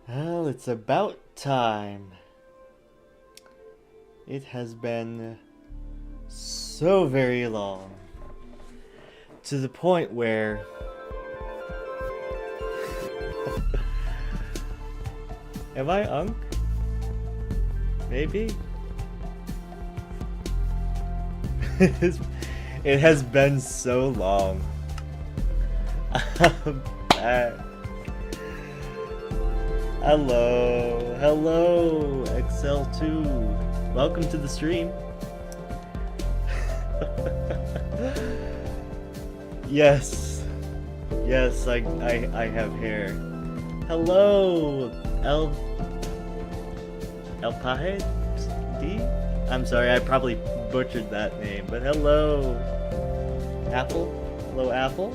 Well, it's about time. It has been so very long. To the point where am I Unk? Maybe? It has been so long. I'm back. Hello, XL2. Welcome to the stream. Yes, I have hair. Hello, El Pahed D. I'm sorry, I probably butchered that name, but hello, Apple. Hello, Apple.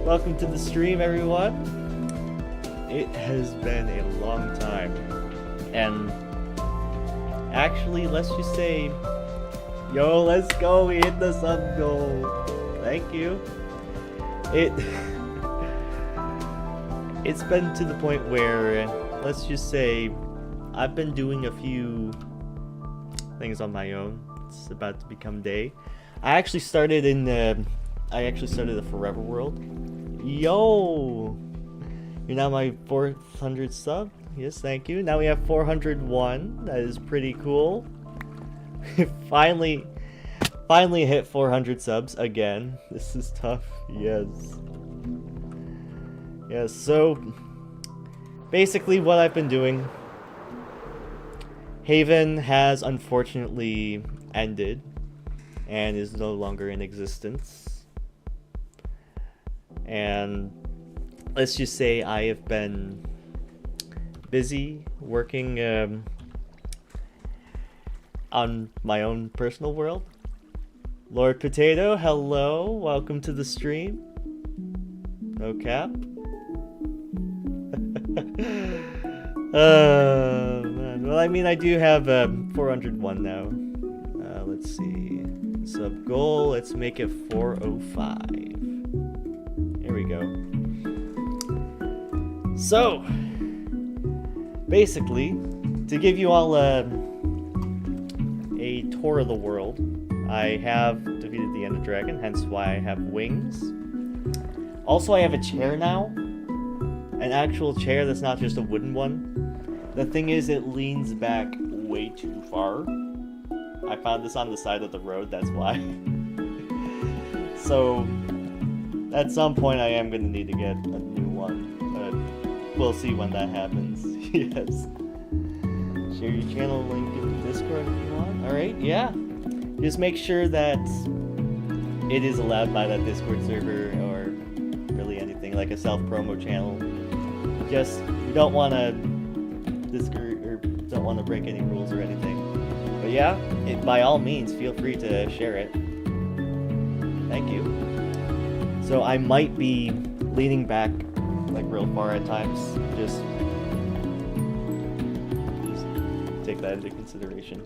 Welcome to the stream, everyone. It has been a long time, and actually, let's just say, yo, let's go. We hit the sub goal. Thank you. It's been to the point where, let's just say, I've been doing a few things on my own. It's about to become day. I actually started the Forever World. Yo, you're now my 400th sub. Yes, thank you. Now we have 401. That is pretty cool. finally hit 400 subs again. This is tough. Yes. So basically what I've been doing, Haven has unfortunately ended and is no longer in existence. And let's just say I have been busy working on my own personal world. Lord Potato, hello, welcome to the stream. No cap. Man. Well, I mean, I do have 401 now. Let's see. Sub goal, let's make it 405. Here we go. So, basically, to give you all a tour of the world, I have defeated the Ender Dragon, hence why I have wings. Also, I have a chair now. An actual chair that's not just a wooden one. The thing is, it leans back way too far. I found this on the side of the road, that's why. So, at some point I am going to need to get a new one, but we'll see when that happens. Yes. Share your channel link in the Discord if you want. Alright, yeah. Just make sure that it is allowed by that Discord server, or really anything, like a self-promo channel. Just, you don't want to discourage, or don't want to break any rules or anything. But yeah, by all means, feel free to share it. Thank you. So I might be leaning back, like, real far at times. Just take that into consideration.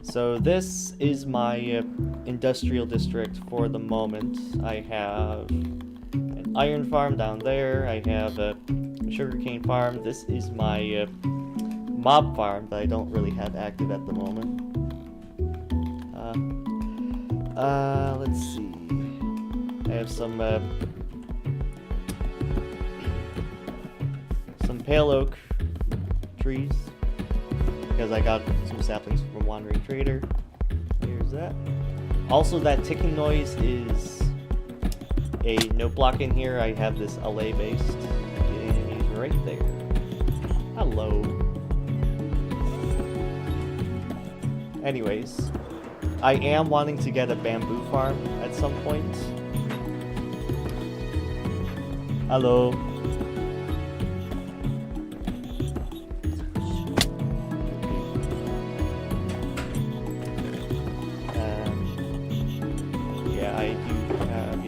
So this is my industrial district for the moment. I have an iron farm down there. I have a sugarcane farm. This is my mob farm that I don't really have active at the moment. Let's see. I have some pale oak trees because I got some saplings from Wandering Trader. Here's that. Also, that ticking noise is a note block in here. I have this LA based. He's right there. Hello. Anyways, I am wanting to get a bamboo farm at some point. Hello.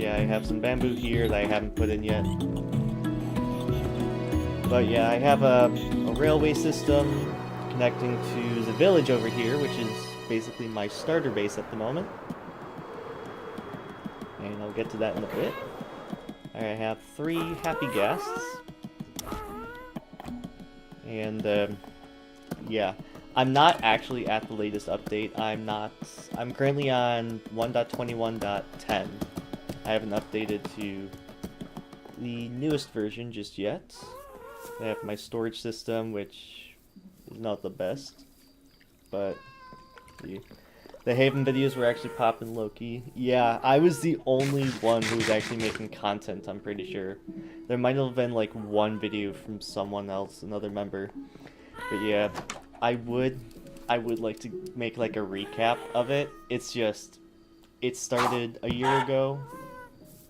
I have some bamboo here that I haven't put in yet. But yeah, I have a railway system connecting to the village over here, which is basically my starter base at the moment. And I'll get to that in a bit. I have 3 happy guests. And yeah, I'm not actually at the latest update. I'm currently on 1.21.10. I haven't updated to the newest version just yet. I have my storage system, which is not the best, but the Haven videos were actually popping low-key. Yeah, I was the only one who was actually making content, I'm pretty sure. There might have been like one video from someone else, another member. But yeah, I would like to make like a recap of it. It's just, it started a year ago,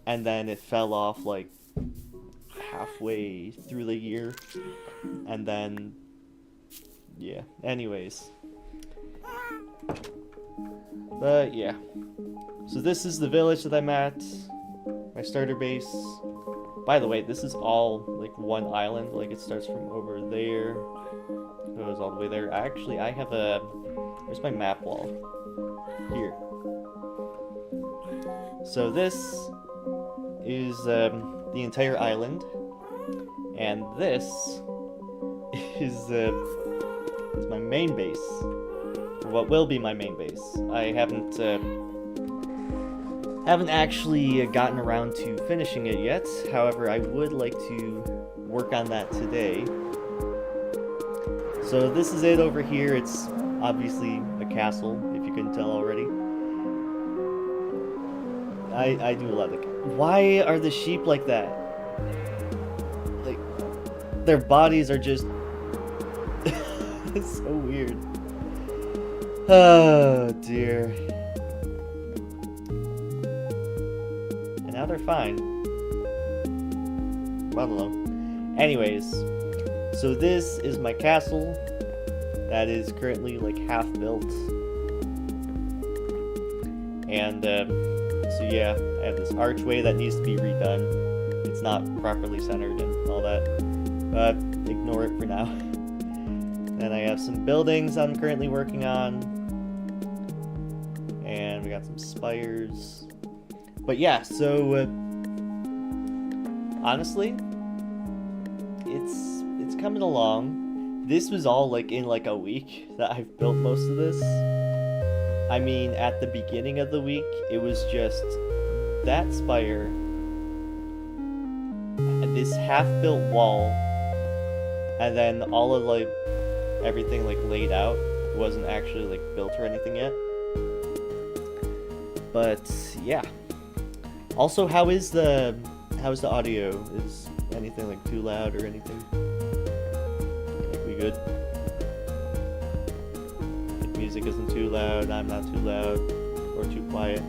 and then it fell off like halfway through the year, and then, yeah, anyways. But yeah, so this is the village that I'm at, my starter base. By the way, this is all like one island, like it starts from over there, goes all the way there. Actually, I have a, where's my map wall? Here. So this is the entire island, and this is it's my main base. What will be my main base. I haven't actually gotten around to finishing it yet. However, I would like to work on that today. So this is it over here. It's obviously a castle, if you couldn't tell already. I do love it. Why are the sheep like that? Like, their bodies are just it's so weird. Oh dear. And now they're fine. I don't know. Anyways, so this is my castle that is currently like half built. And so yeah, I have this archway that needs to be redone. It's not properly centered and all that, but ignore it for now. Then I have some buildings I'm currently working on. And we got some spires. But yeah, so honestly, it's coming along. This was all like in like a week that I've built most of this. I mean, at the beginning of the week, it was just that spire, and this half-built wall, and then all of like everything like laid out. It wasn't actually like built or anything yet. But yeah. Also, how's the audio? Is anything like too loud or anything? Like we good? Like music isn't too loud, I'm not too loud, or too quiet.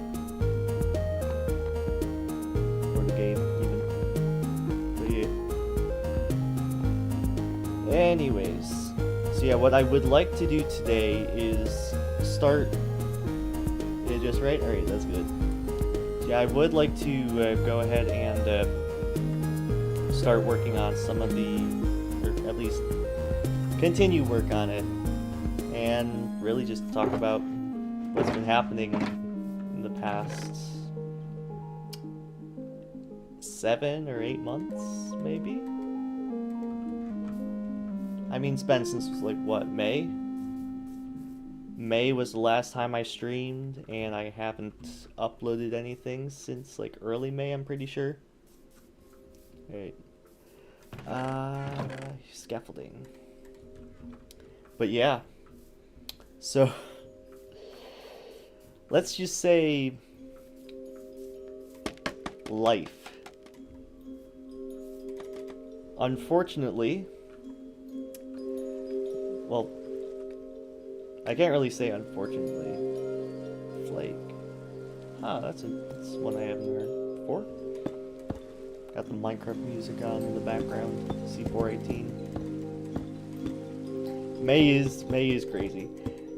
Or the game even. But yeah. Anyways. So yeah, what I would like to do today is start. Is it just right? Alright, that's good. So yeah, I would like to go ahead and start working on some of the, or at least continue work on it, and really just talk about what's been happening in the past 7 or 8 months, maybe? I mean, it's been since, like, what, May? May was the last time I streamed, and I haven't uploaded anything since, like, early May, I'm pretty sure. Alright. Scaffolding. But yeah. So, let's just say life. Unfortunately, well, I can't really say unfortunately. Flake. That's one I haven't heard before. Got the Minecraft music on in the background. C418. May is crazy.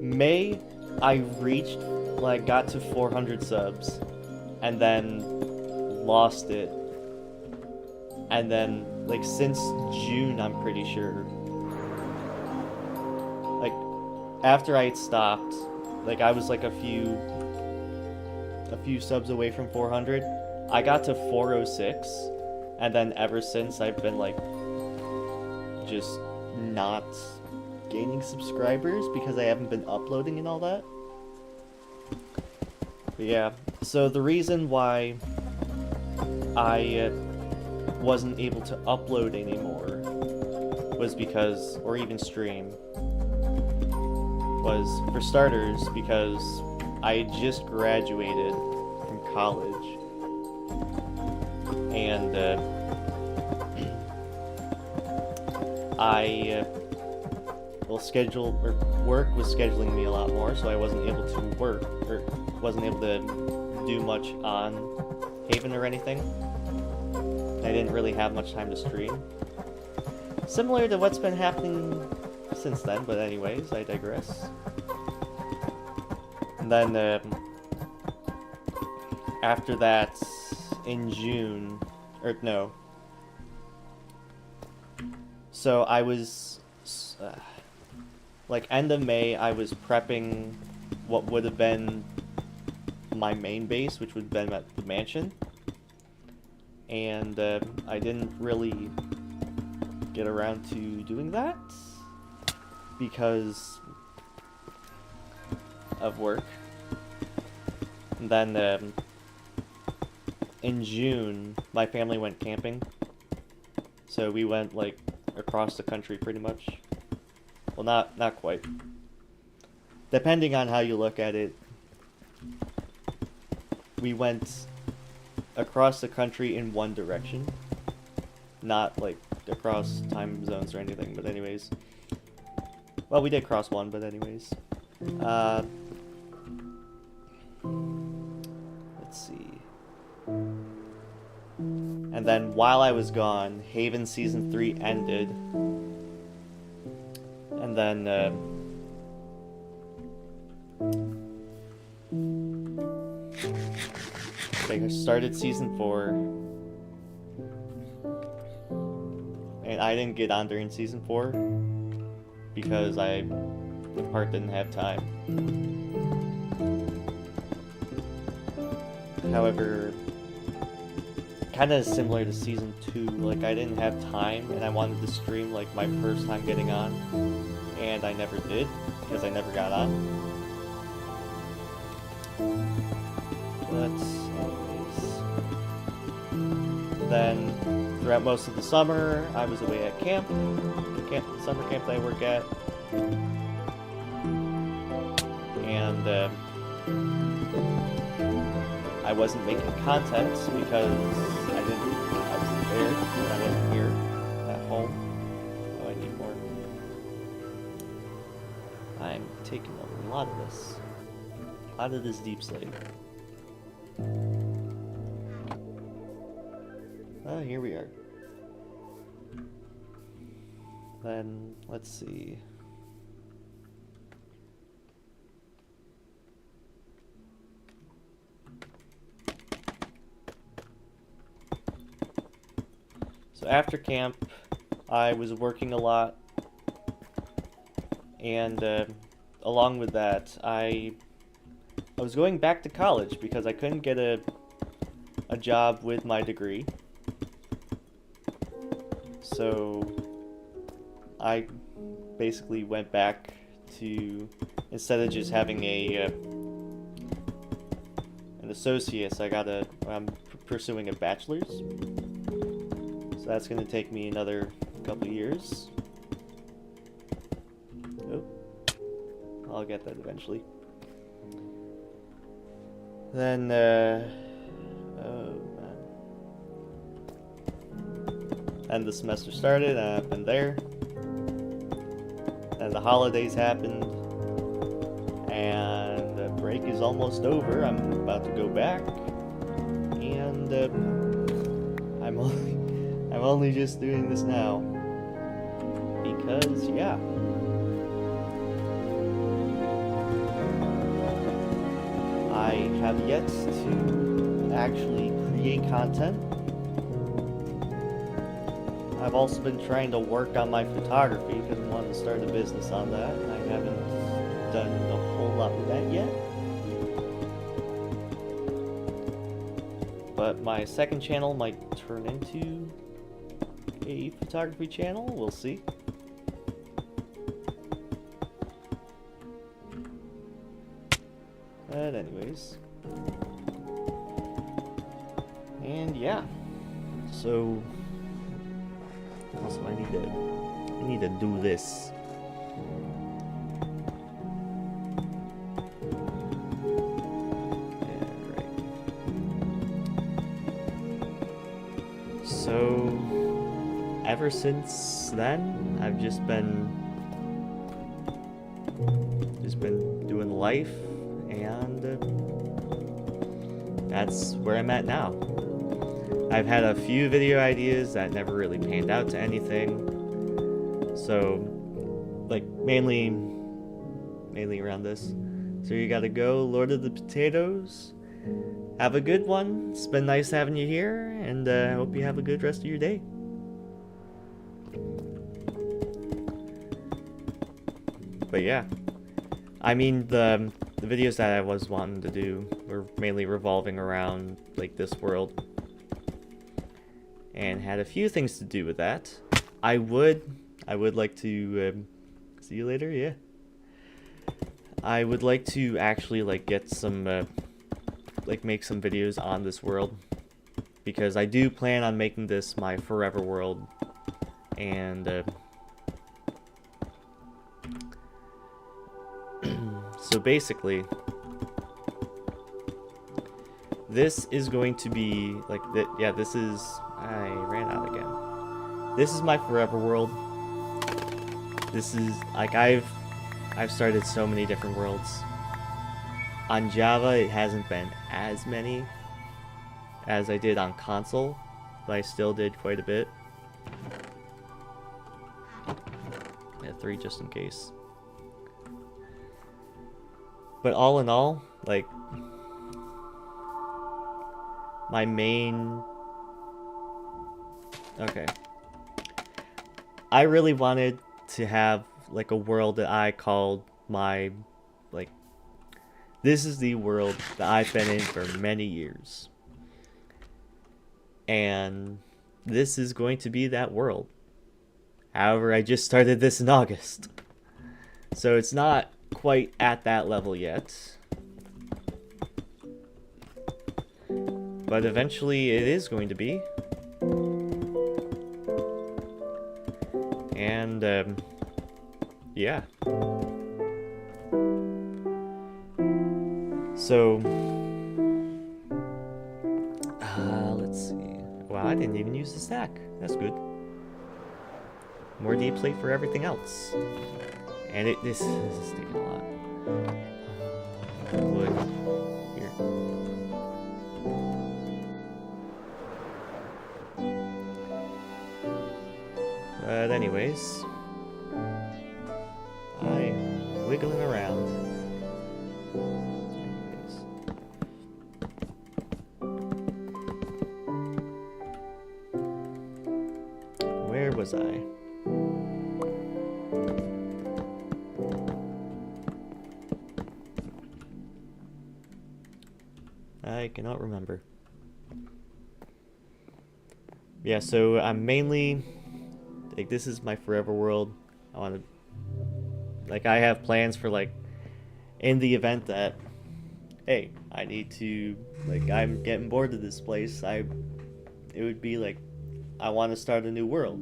May, I reached, like, got to 400 subs, and then lost it. And then, like, since June, I'm pretty sure. Like, after I had stopped, like, I was like a few subs away from 400. I got to 406, and then ever since I've been like just not gaining subscribers because I haven't been uploading and all that. But yeah, so the reason why I wasn't able to upload anymore was because, or even stream, was, for starters, because I had just graduated from college, and work was scheduling me a lot more, so I wasn't able to work, or wasn't able to do much on Haven or anything. I didn't really have much time to stream. Similar to what's been happening since then, but anyways, I digress. And then, after that, in June, or no. So I was, like, end of May, I was prepping what would have been my main base, which would have been at the mansion. And I didn't really get around to doing that because of work. And then in June, my family went camping. So we went, like, across the country pretty much. Well, not quite. Depending on how you look at it, we went across the country in one direction. Not, like, across time zones or anything, but anyways. Well, we did cross one, but anyways. Let's see. And then while I was gone, Haven Season 3 ended. And then, I started Season 4. And I didn't get on during Season 4 because I, in part, didn't have time. However, kind of similar to Season 2, like, I didn't have time and I wanted to stream, like, my first time getting on, and I never did because I never got on. But anyways, then throughout most of the summer, I was away at camp, the summer camp that I work at, and I wasn't making content because I wasn't there, and I wasn't here at home. Oh, I need more. I'm taking a lot of this. A lot of this deep slate. Oh, here we are. Then, let's see. So after camp, I was working a lot, and along with that, I was going back to college because I couldn't get a job with my degree. So I basically went back to, instead of just having an associate's, I'm pursuing a bachelor's. So that's going to take me another couple years. Oh, I'll get that eventually. Then, oh man. And the semester started, and I've been there. And the holidays happened. And the break is almost over. I'm about to go back. And, I'm only just doing this now because, yeah. I have yet to actually create content. I've also been trying to work on my photography because I want to start a business on that, and I haven't done a whole lot with that yet. But my second channel might turn into a photography channel, we'll see. But anyways. And yeah. So also I need to do this. So, ever since then, I've just been doing life, and that's where I'm at now. I've had a few video ideas that never really panned out to anything. So, like mainly around this. So you gotta go, Lord of the Potatoes. Have a good one. It's been nice having you here, and I hope you have a good rest of your day. But yeah, I mean the videos that I was wanting to do were mainly revolving around like this world, and had a few things to do with that. I would like to see you later. Yeah, I would like to actually like get some. Like make some videos on this world, because I do plan on making this my forever world, and so basically this is going to be like that. Yeah, this is, I ran out again. This is my forever world. This is like I've started so many different worlds. On Java, it hasn't been as many as I did on console, but I still did quite a bit. Yeah, 3 just in case. But all in all, like, my main... Okay. I really wanted to have, like, a world that I called my, like, this is the world that I've been in for many years. And this is going to be that world. However, I just started this in August. So it's not quite at that level yet. But eventually it is going to be. And, yeah. So, let's see. Wow, I didn't even use the stack. That's good. More deep slate for everything else. And this is taking a lot. Wood. Here. But anyways, I'm wiggling around. Where was I? I cannot remember. Yeah, so I'm mainly, like, this is my forever world. I want to, like, I have plans for, like, in the event that, hey, I need to, like, I'm getting bored of this place, it would be like, I want to start a new world.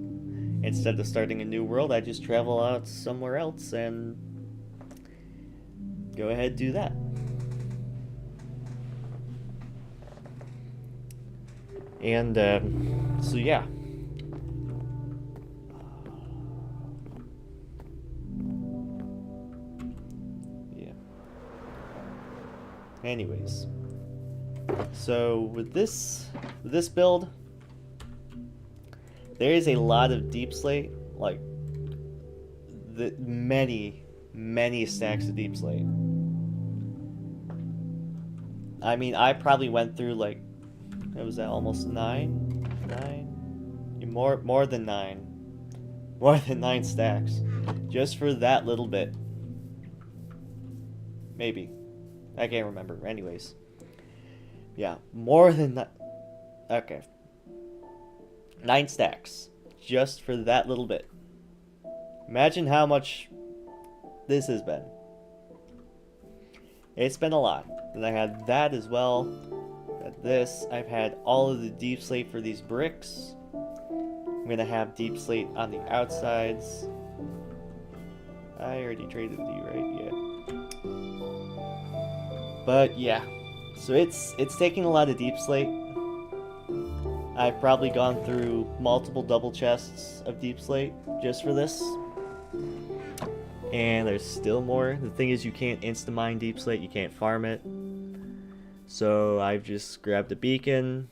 Instead of starting a new world, I just travel out somewhere else and go ahead and do that. And, so yeah. Yeah. Anyways. So, with this build, there is a lot of deep slate, like, many stacks of deep slate. I mean, I probably went through, like, what was that, almost 9? More than 9. More than 9 stacks. Just for that little bit. Maybe. I can't remember. Anyways. Yeah, more than that. Okay. 9 stacks. Just for that little bit. Imagine how much this has been. It's been a lot. And I had that as well. Got this. I've had all of the deep slate for these bricks. I'm gonna have deep slate on the outsides. I already traded with you, right? Yeah. But yeah. So it's taking a lot of deep slate. I've probably gone through multiple double chests of deep slate just for this. And there's still more. The thing is, you can't insta-mine deep slate, you can't farm it. So I've just grabbed a beacon,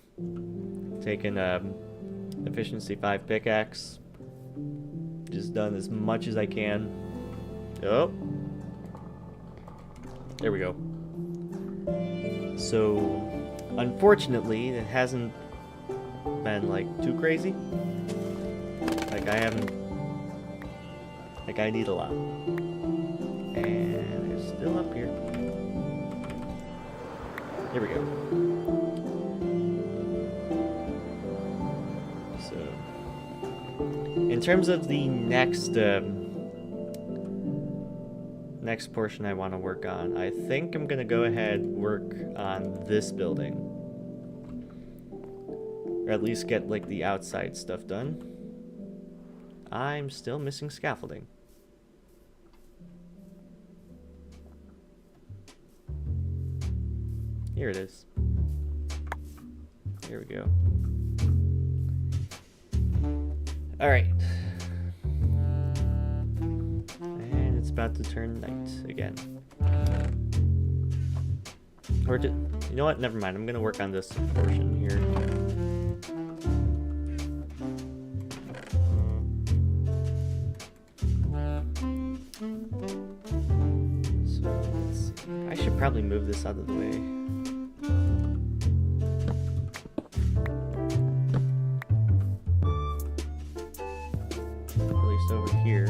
taken efficiency 5 pickaxe, just done as much as I can. Oh, there we go. So unfortunately, it hasn't been like too crazy. Like I need a lot. And it's still up here. Here we go. So, in terms of the next next portion I want to work on, I think I'm gonna go ahead and work on this building, or at least get like the outside stuff done. I'm still missing scaffolding. Here it is. Here we go. Alright. And it's about to turn night again. Or you know what? Never mind. I'm gonna work on this portion here. So let's see. I should probably move this out of the way. Over here.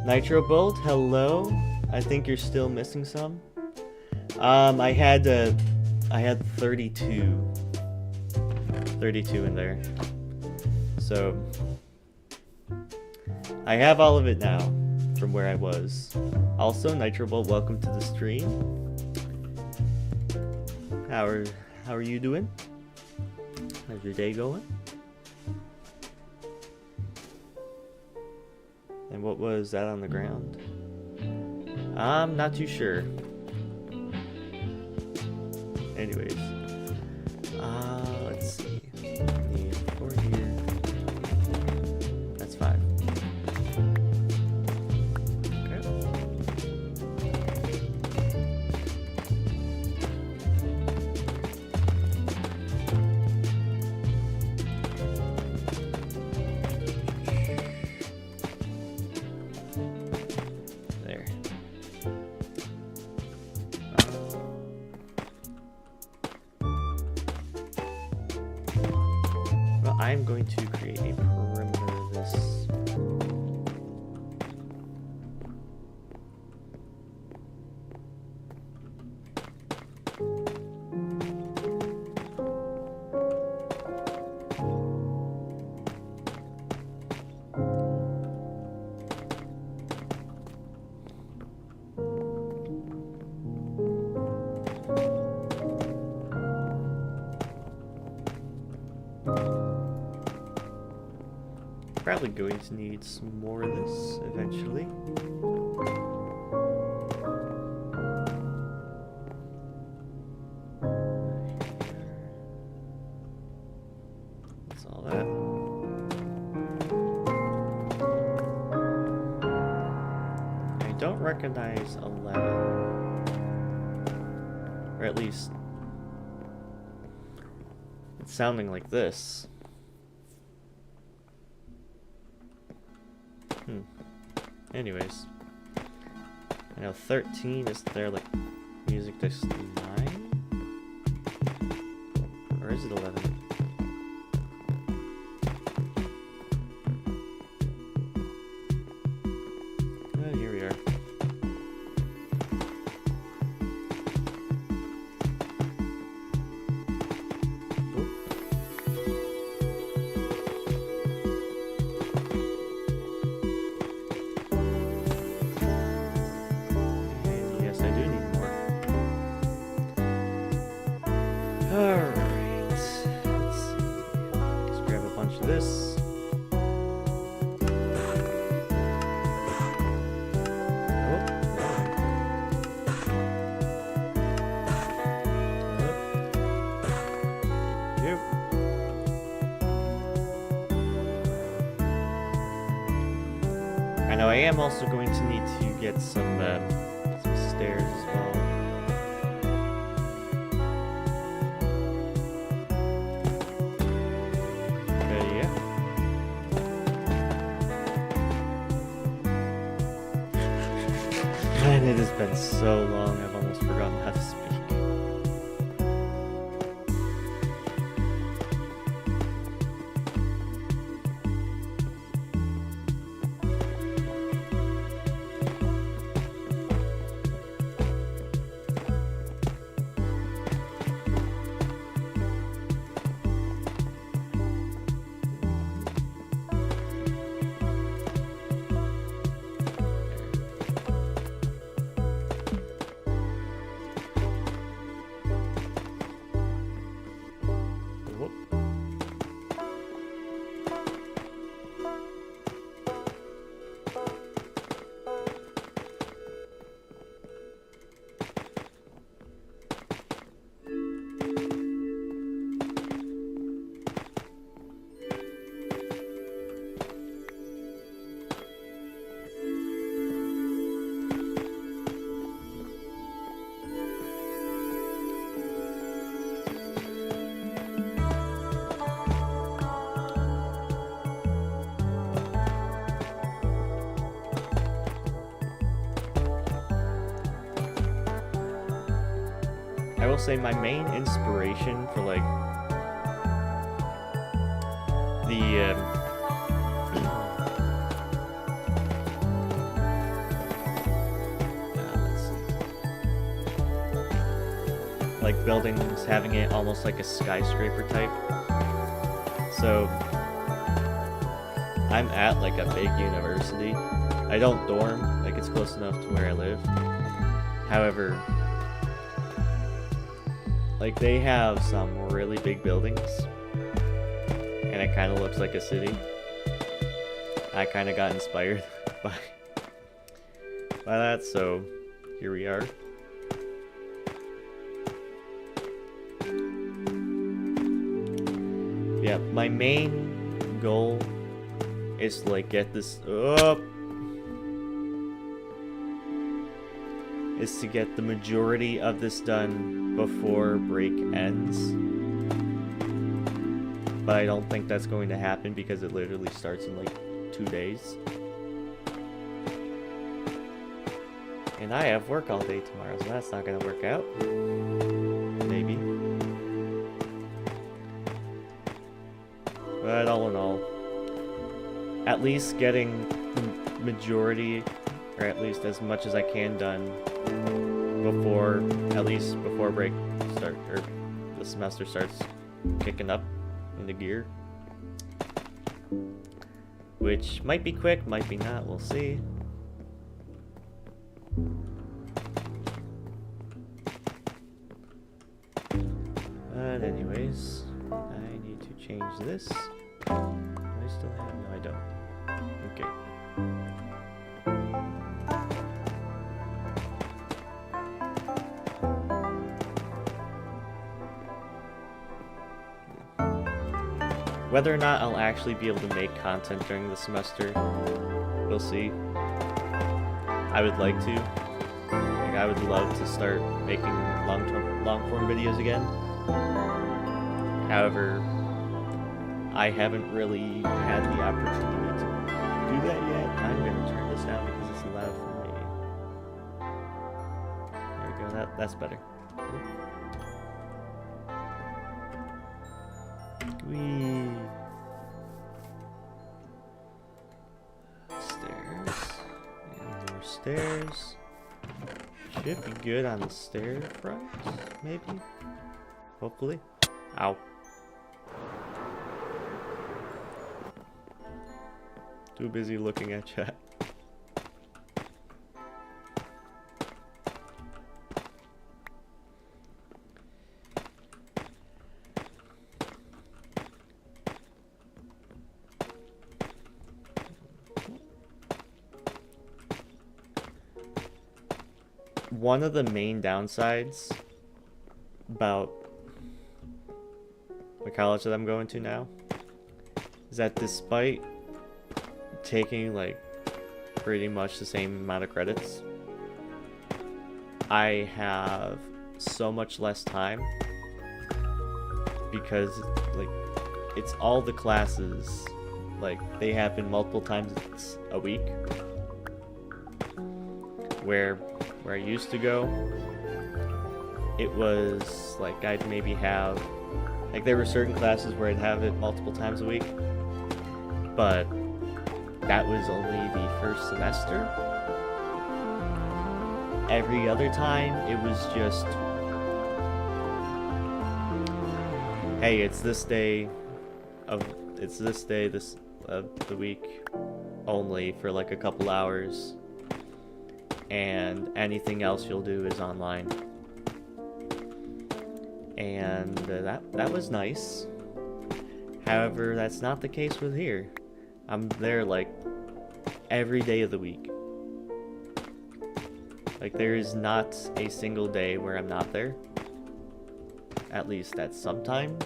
Nitro Bolt, hello. I think you're still missing some. I had 32 in there. So I have all of it now from where I was. Also, Nitro Bolt, welcome to the stream. How are you doing? How's your day going? And what was that on the ground? I'm not too sure. Anyways, let's see. Need 4 here. That's 5. I'm going to create a perimeter of this. Probably going to need some more of this eventually. That's all that. I don't recognize 11. Or at least it's sounding like this. Anyways, I know 13 is there like music disc 9? Or is it 11? Oh, here we are. I know I am also going to need to get some stairs as well. Yeah. Man, it has been so long, I've almost forgotten how to speak. I will say my main inspiration for like the like buildings, having it almost like a skyscraper type. So I'm at like a big university. I don't dorm, like it's close enough to where I live. However, like they have some really big buildings and it kind of looks like a city. I kind of got inspired by that, so here we are. Yeah, my main goal is to like get this up. Is to get the majority of this done before break ends. But I don't think that's going to happen because it literally starts in like 2 days. And I have work all day tomorrow, so that's not gonna work out. Maybe. But all in all, at least getting the majority, or at least as much as I can done before, at least before break start, or the semester starts kicking up into gear. Which might be quick, might be not, we'll see. But anyways, I need to change this. Do I still have? No, I don't. Okay. Whether or not I'll actually be able to make content during the semester, we'll see. I would like to. Like, I would love to start making long-form videos again. However, I haven't really had the opportunity to do that yet. I'm going to turn this down because it's loud for me. There we go, that's better. Whee! Stairs. And more stairs. Should be good on the stair front, maybe? Hopefully. Ow. Too busy looking at chat. One of the main downsides about the college that I'm going to now is that despite taking like pretty much the same amount of credits. I have so much less time because like it's all the classes, like they happen multiple times a week. Where I used to go, it was like I'd maybe have, like there were certain classes where I'd have it multiple times a week, but that was only the first semester. Every other time it was just, hey, it's this day of the week only for like a couple hours, and anything else you'll do is online. And that was nice. However, that's not the case with here. I'm there like every day of the week. Like there is not a single day where I'm not there. At least at some time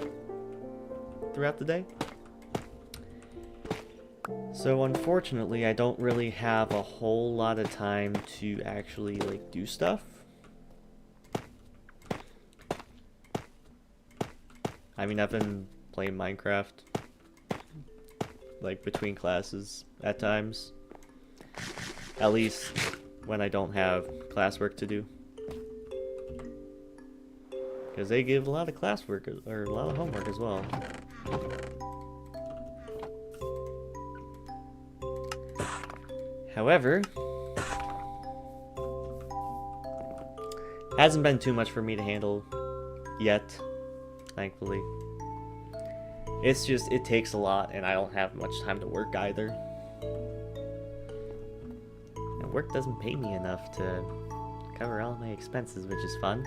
throughout the day. So unfortunately, I don't really have a whole lot of time to actually like do stuff. I mean, I've been playing Minecraft like between classes at times. At least when I don't have classwork to do. Because they give a lot of classwork or a lot of homework as well. However, hasn't been too much for me to handle yet, thankfully. It's just, it takes a lot, and I don't have much time to work either. And work doesn't pay me enough to cover all my expenses, which is fun.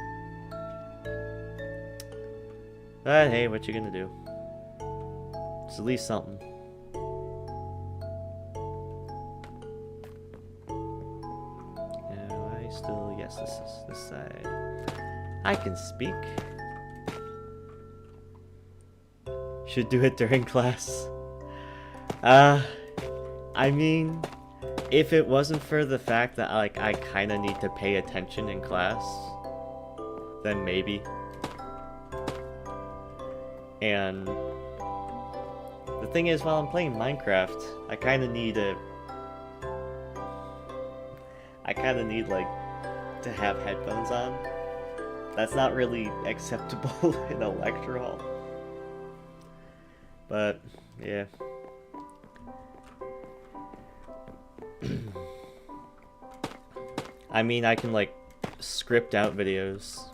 But hey, what you gonna do? It's at least something. Yes, this is this side. I can speak. Should do it during class. I mean, if it wasn't for the fact that like I kind of need to pay attention in class, then maybe. And the thing is, while I'm playing Minecraft, I kind of need like to have headphones on. That's not really acceptable in a lecture hall. But yeah. I mean, I can like script out videos,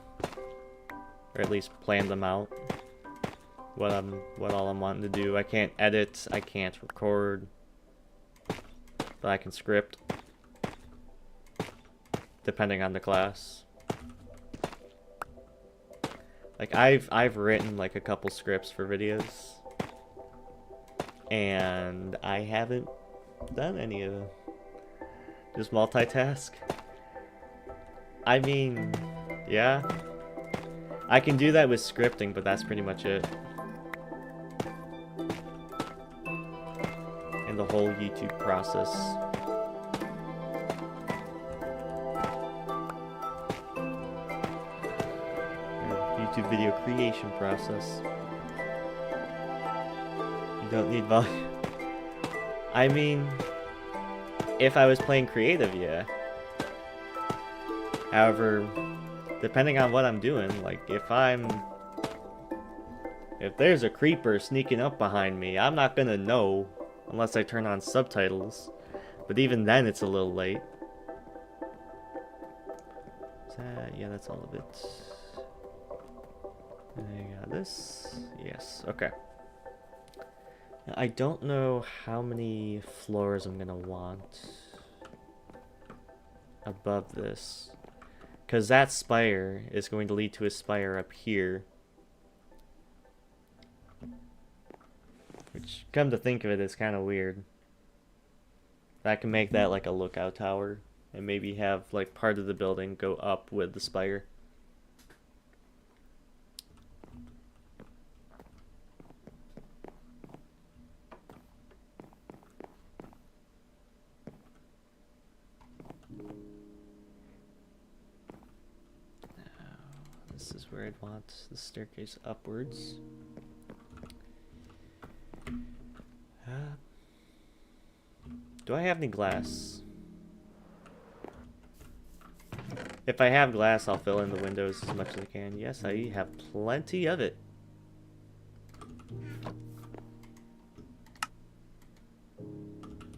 or at least plan them out. What all I'm wanting to do. I can't edit, I can't record, but I can script. Depending on the class. Like I've written like a couple scripts for videos, and I haven't done any of them. Just multitask. I mean, yeah, I can do that with scripting, but that's pretty much it. And the whole YouTube process. YouTube video creation process. You don't need volume. I mean, if I was playing creative, yeah. However, depending on what I'm doing, like if there's a creeper sneaking up behind me, I'm not gonna know unless I turn on subtitles. But even then, it's a little late. Yeah, that's all of it. I got this. Yes, okay. Now, I don't know how many floors I'm gonna want above this, because that spire is going to lead to a spire up here, which, come to think of it, is kind of weird. I can make that like a lookout tower and maybe have like part of the building go up with the spire. This is where I'd want the staircase upwards. Do I have any glass? If I have glass, I'll fill in the windows as much as I can. Yes, I have plenty of it.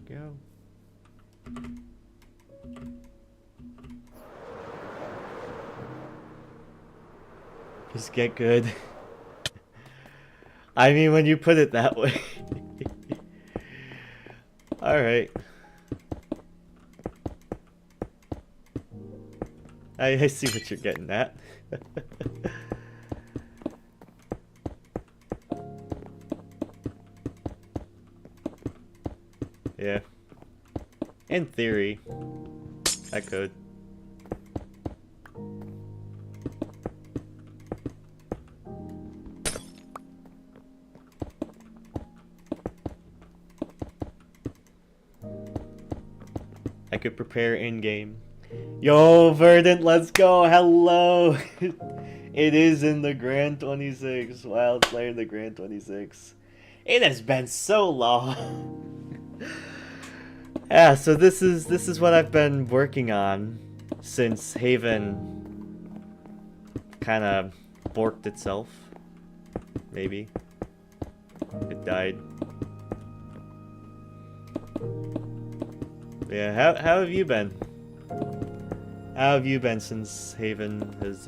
Go. Just get good. I mean, when you put it that way. Alright. I see what you're getting at. Yeah. In theory, I could. I could prepare in-game. Yo, Verdant, let's go. Hello. It is in the Grand 26. Wildslayer in the Grand 26. It has been so long. Yeah, so this is what I've been working on since Haven kind of borked itself. Maybe. It died. Yeah, how have you been? How have you been since Haven has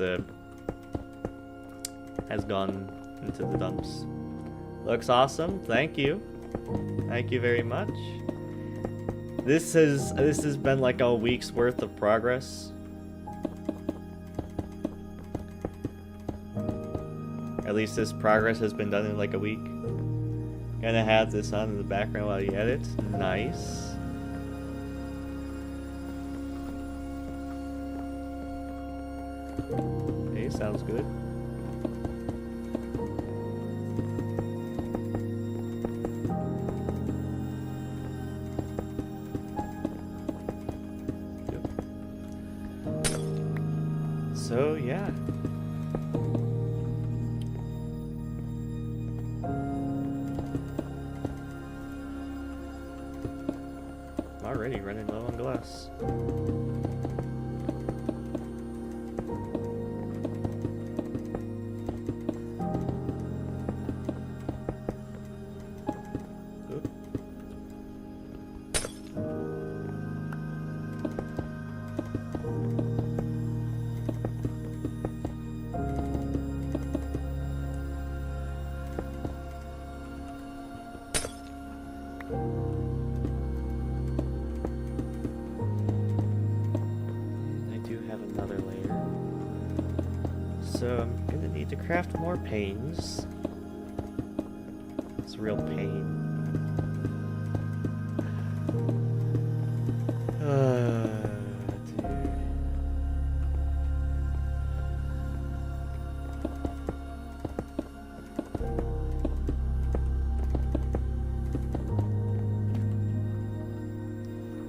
gone into the dumps? Looks awesome. Thank you. Thank you very much. This has been like a week's worth of progress. At least this progress has been done in like a week. Gonna have this on in the background while you edit. Nice. Okay, sounds good. So, yeah. I'm already running low on glass. So I'm gonna need to craft more panes. It's a real pain. Dude.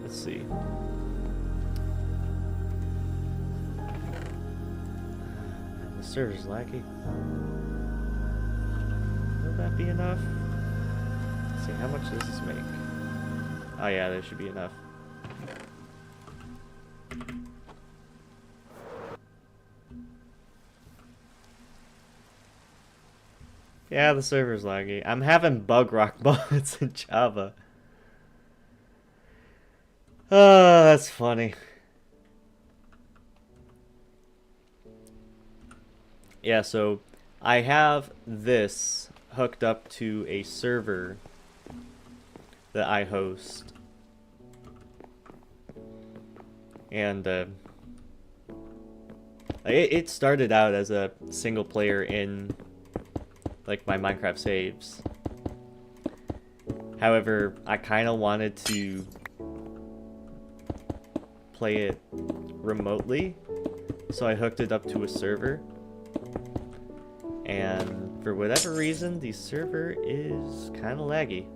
Let's see. Server's laggy. Will that be enough? Let's see, how much does this make? Oh yeah, there should be enough. Yeah, the server's laggy. I'm having bug rock moments in Java. Oh, that's funny. Yeah, so I have this hooked up to a server that I host. And it started out as a single player in like my Minecraft saves. However, I kind of wanted to play it remotely, so I hooked it up to a server. And for whatever reason, the server is kind of laggy.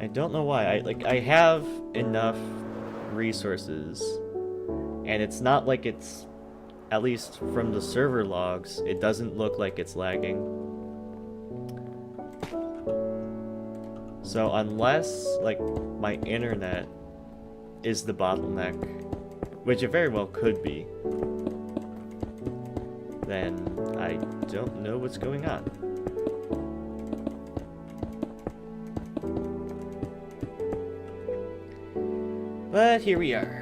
I don't know why. I have enough resources And it's not like it's, at least from the server logs, it doesn't look like it's lagging. So unless, like, my internet is the bottleneck, which it very well could be, then I don't know what's going on. But here we are.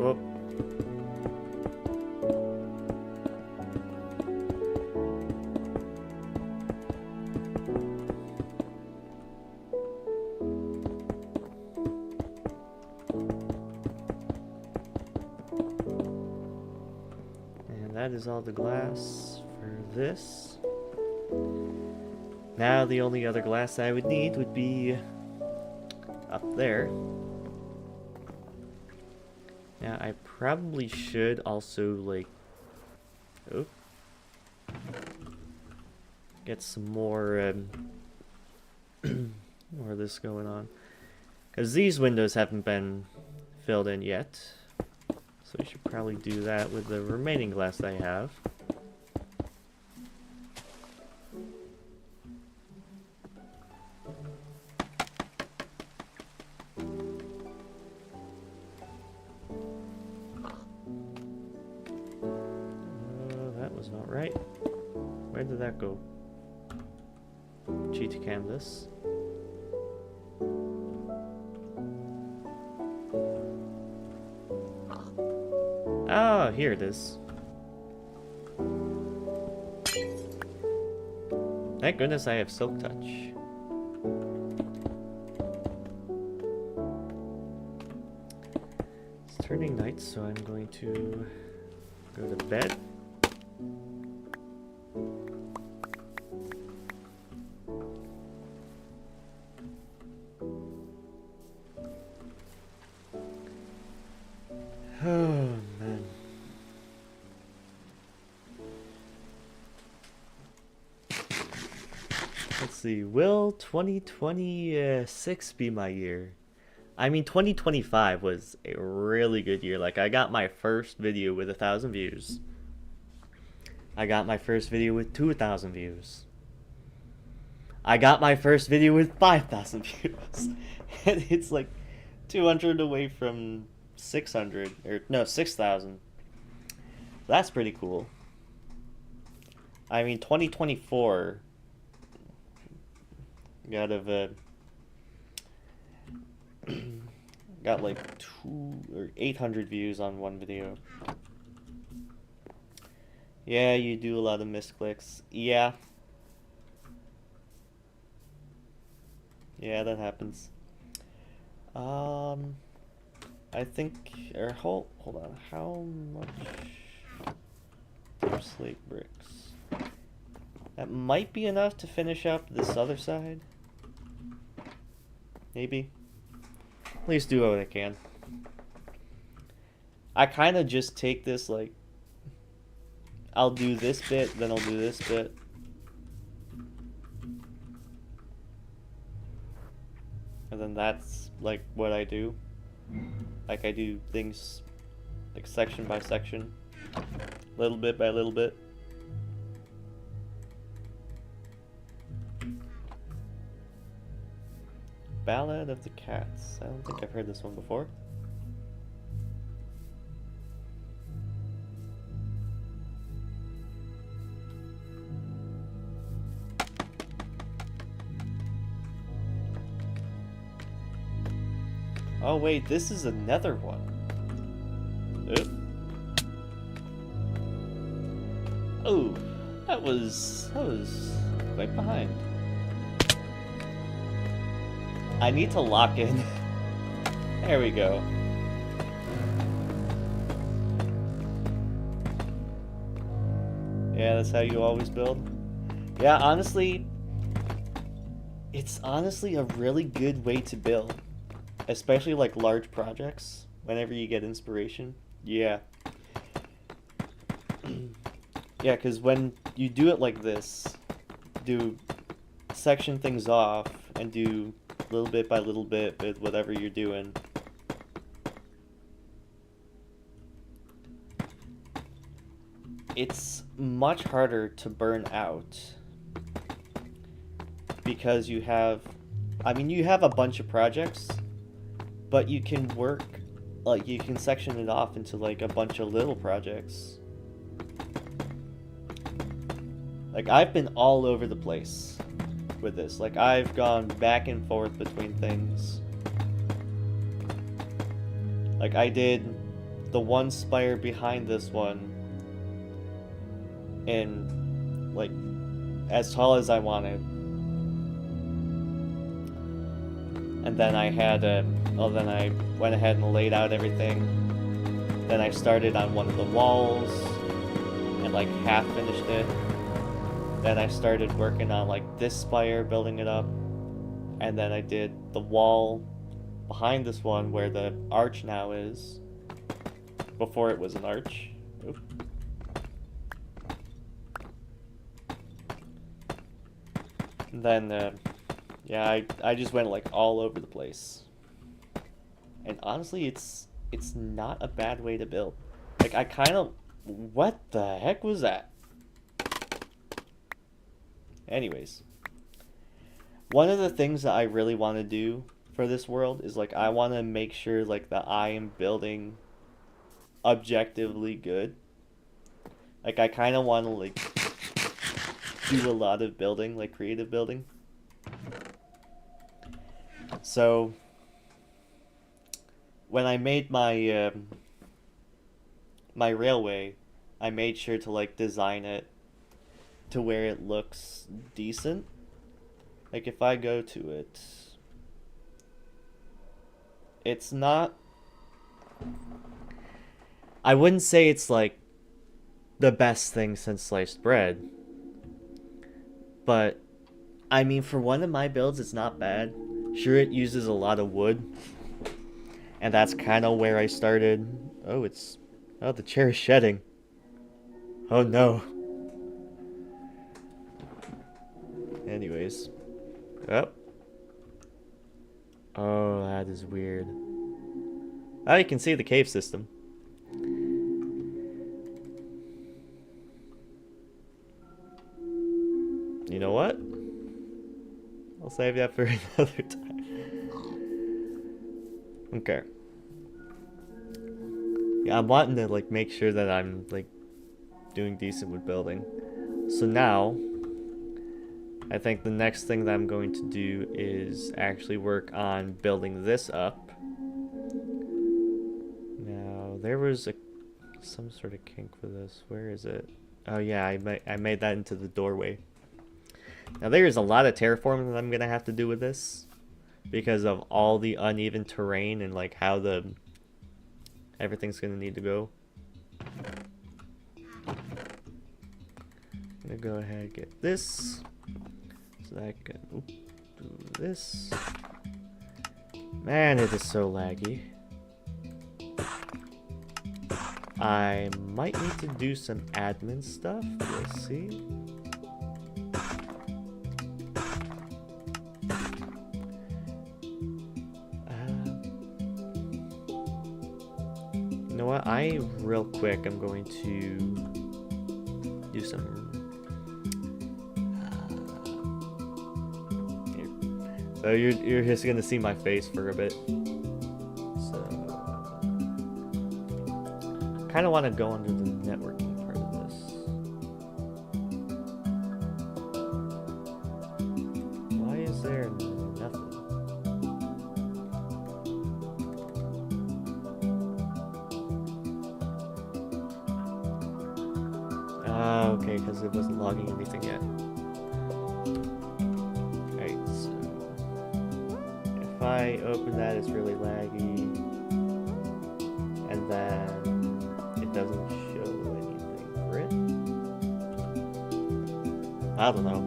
Oh. And that is all the glass for this. Now the only other glass I would need would be up there. Now I probably should also like get some more more of this going on, because these windows haven't been filled in yet, so I should probably do that with the remaining glass I have. That was not right. Where did that go? Cheat canvas. Ah, here it is. Thank goodness I have Silk Touch. It's turning night, so I'm going to go to bed. Oh, man. Let's see. Will 2026 be my year? I mean, 2025 was a really good year. Like, I got my first video with 1,000 views. I got my first video with 2,000 views. I got my first video with 5,000 views. And it's like 200 away from 600, or no, 6,000. That's pretty cool. I mean, 2024 got got like 800 views on one video. Yeah, you do a lot of misclicks. Yeah, that happens. I think, or hold on, how much slate bricks? That might be enough to finish up this other side. Maybe. At least do what I can. I kind of just take this, like, I'll do this bit, then I'll do this bit. And then that's, like, what I do. Like, I do things, like, section by section. Little bit by little bit. Ballad of the Cats. I don't think I've heard this one before. Oh wait, this is another one. Oh, that was quite behind. I need to lock in. There we go. Yeah, that's how you always build. Yeah, honestly, it's honestly a really good way to build. Especially like large projects, whenever you get inspiration. Yeah. Yeah, because when you do it like this, do section things off and do little bit by little bit with whatever you're doing. It's much harder to burn out because you have, I mean, you have a bunch of projects, but you can work, like, you can section it off into, like, a bunch of little projects. Like, I've been all over the place with this. Like, I've gone back and forth between things. Like, I did the one spire behind this one and, like, as tall as I wanted. And then I had then I went ahead and laid out everything. Then I started on one of the walls and, like, half finished it. Then I started working on, like, this spire, building it up. And then I did the wall behind this one where the arch now is. Before it was an arch. Oop. And then, yeah, I just went, like, all over the place. And honestly, it's not a bad way to build. Like, I kind of... What the heck was that? Anyways, one of the things that I really want to do for this world is, like, I want to make sure, like, that I am building objectively good. Like, I kind of want to, like, do a lot of building, like, creative building. So, when I made my, my railway, I made sure to, like, design it to where it looks decent. Like, if I go to it, it's not, I wouldn't say it's, like, the best thing since sliced bread, but I mean, for one of my builds, it's not bad. Sure, it uses a lot of wood, and that's kind of where I started. Oh, the chair is shedding. Oh no. Anyways. Oh, that is weird. Oh, you can see the cave system. You know what? I'll save that for another time. Okay. Yeah, I'm wanting to, like, make sure that I'm, like, doing decent with building. So now, I think the next thing that I'm going to do is actually work on building this up. Now, there was some sort of kink for this. Where is it? Oh yeah, I made that into the doorway. Now there is a lot of terraforming that I'm gonna have to do with this because of all the uneven terrain and, like, how everything's gonna need to go. I'm gonna go ahead and get this. So that I can do this. Man, it is so laggy. I might need to do some admin stuff. We'll see. You know what? Real quick, I'm going to do some. So you're just gonna see my face for a bit. So kind of want to go under the networking part of this. Why is there nothing? Ah, okay, because it wasn't logging anything yet. If I open that, it's really laggy, and then it doesn't show anything for it. I don't know.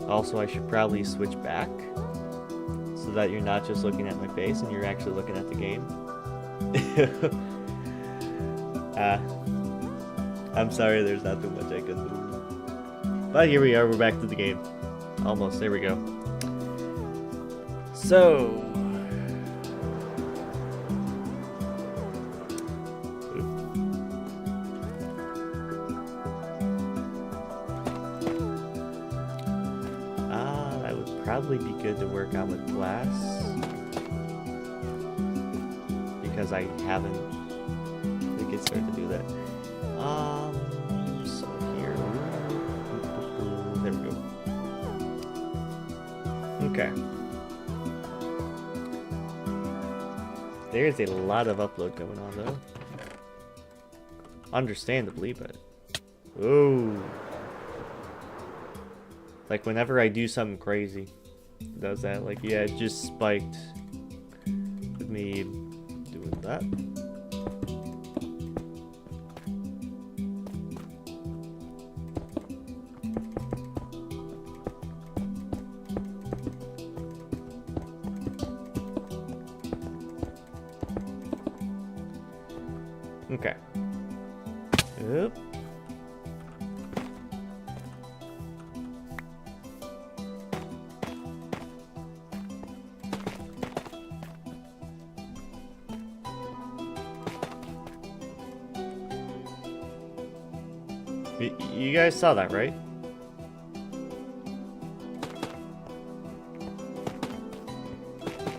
Also, I should probably switch back so that you're not just looking at my face and you're actually looking at the game. I'm sorry, there's not too much I can do. But here we are, we're back to the game. Almost, there we go. So... that would probably be good to work on with glass. Because I haven't... I think it's starting to do that. So here... There we go. Okay. There's a lot of upload going on, though. Understandably, but... Ooh. Like, whenever I do something crazy, it does that. Like, yeah, it just spiked with me doing that. Okay. Oop. You guys saw that, right?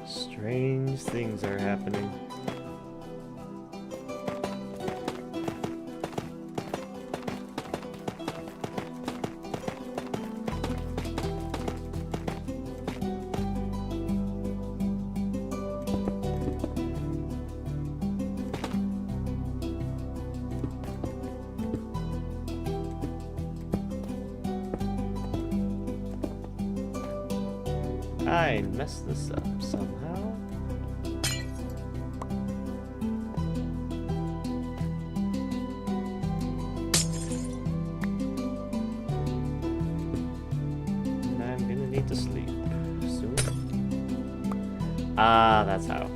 Strange things are happening. I messed this up somehow. And I'm gonna need to sleep soon. Ah, that's how.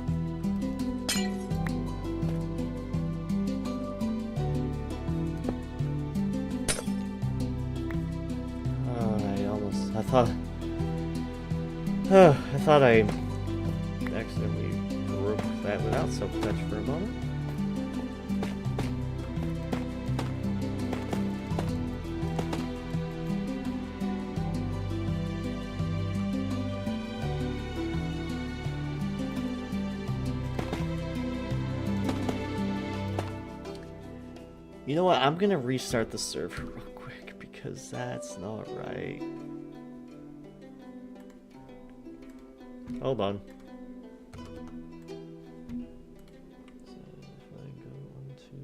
I thought I accidentally broke that without self-touch for a moment. You know what? I'm gonna restart the server real quick because that's not right. Hold on. So if I go onto...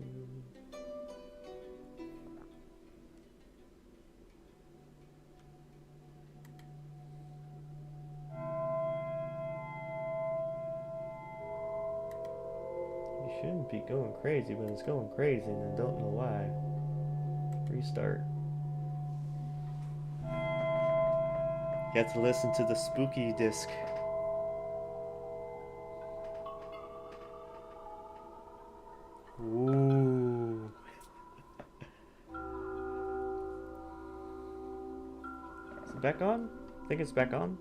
You shouldn't be going crazy when it's going crazy and I don't know why. Restart. You have to listen to the spooky disc. Ooh. Is it back on? I think it's back on.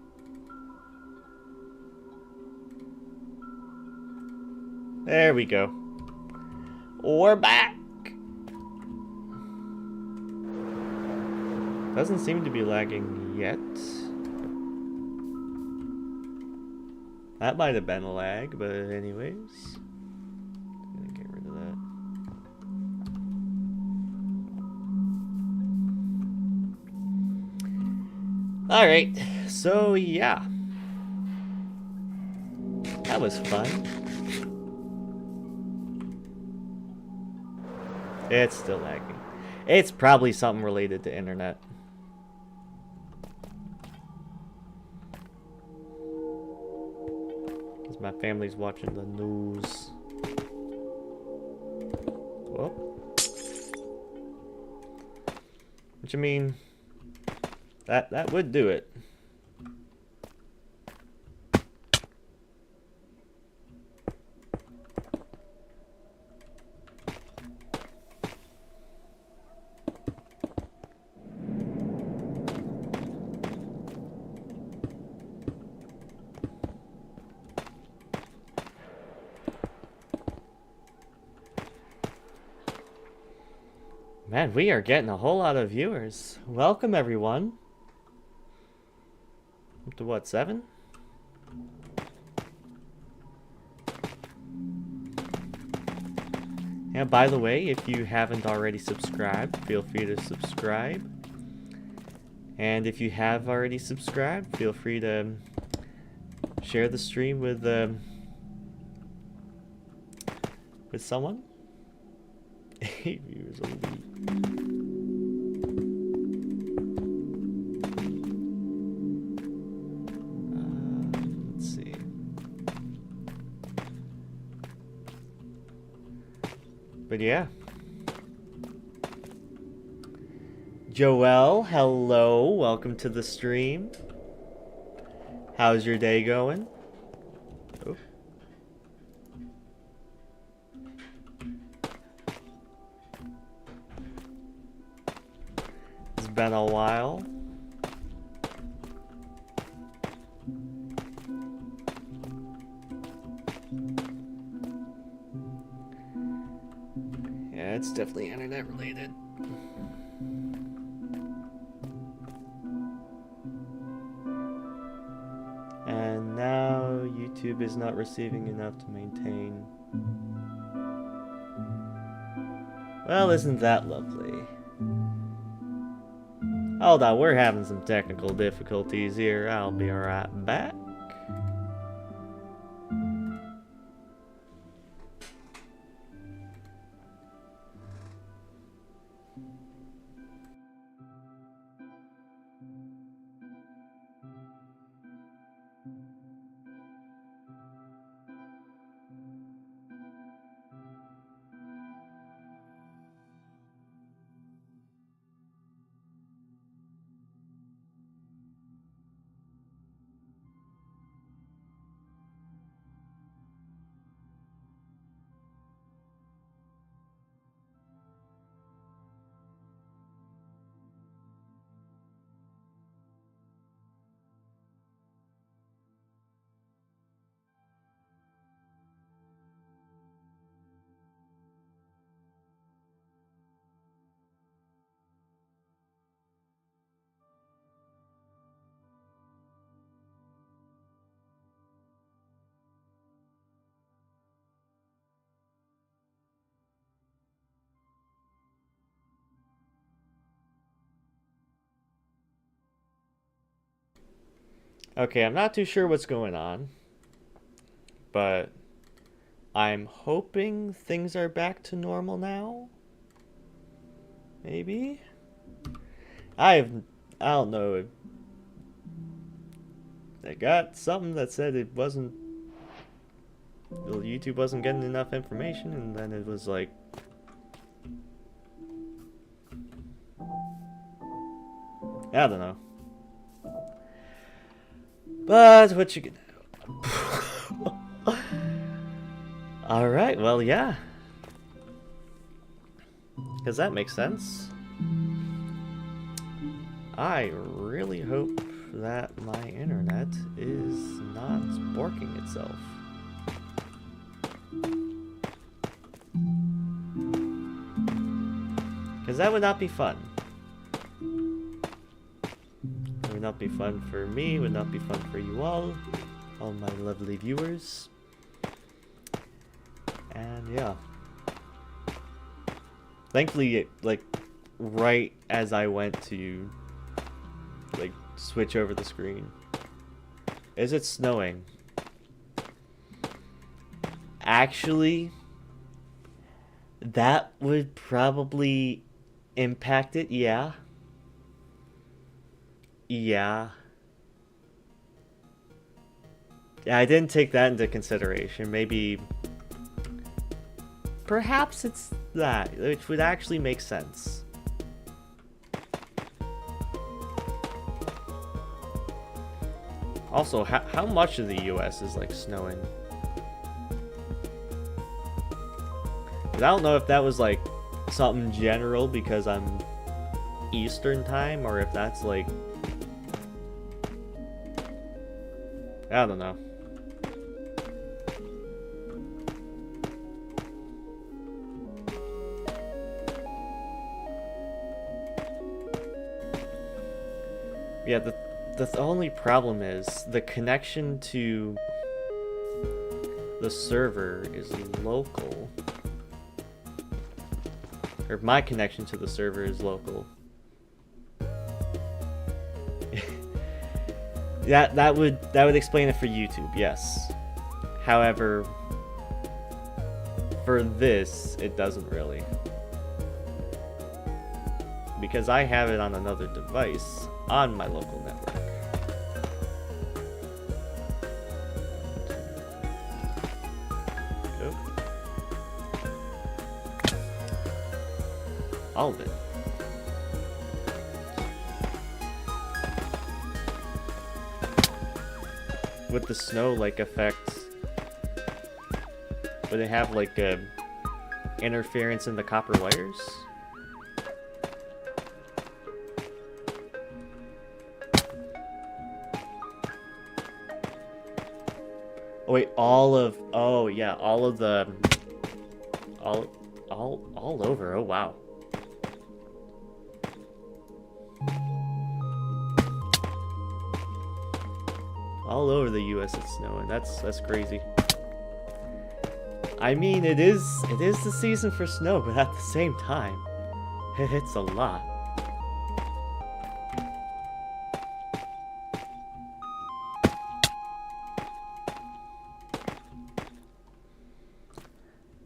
There we go. We're back! Doesn't seem to be lagging yet. That might have been a lag, but anyways. Alright, so yeah. That was fun. It's still lagging. It's probably something related to internet. Because my family's watching the news. Well. What you mean? That would do it. Man, we are getting a whole lot of viewers. Welcome, everyone. Up to what, 7? Yeah, by the way, if you haven't already subscribed, feel free to subscribe. And if you have already subscribed, feel free to share the stream with someone. 8 viewers only. Let's see. But yeah. Joelle, hello. Welcome to the stream. How's your day going? Oh. It's been a while. Yeah, it's definitely internet related. And now YouTube is not receiving enough to maintain. Well, isn't that lovely? Hold on, we're having some technical difficulties here. I'll be right back. Okay, I'm not too sure what's going on, but I'm hoping things are back to normal now. Maybe? I don't know. I got something that said it wasn't, well, YouTube wasn't getting enough information, and then it was like, I don't know. But what you can do. Alright, well, yeah. Because that makes sense. I really hope that my internet is not borking itself. Because that would not be fun. It would not be fun for me, it would not be fun for you all my lovely viewers. And yeah. Thankfully, like, right as I went to, like, switch over the screen. Is it snowing? Actually, that would probably impact it, yeah. Yeah. Yeah, I didn't take that into consideration. Maybe... perhaps it's that, which would actually make sense. Also, how much of the US is, like, snowing? I don't know if that was, like, something general because I'm Eastern time, or if that's, like... I don't know. Yeah, the only problem is the connection to the server is local. Or my connection to the server is local. that would explain it for YouTube, yes. However, for this, it doesn't really. Because I have it on another device on my local network. Go. All of it. With the snow like effect, would it have like a interference in the copper wires? Oh wait, oh yeah, all of the all over. Oh wow. All over the US it's snowing. That's crazy. I mean, it is the season for snow, but at the same time, it's a lot.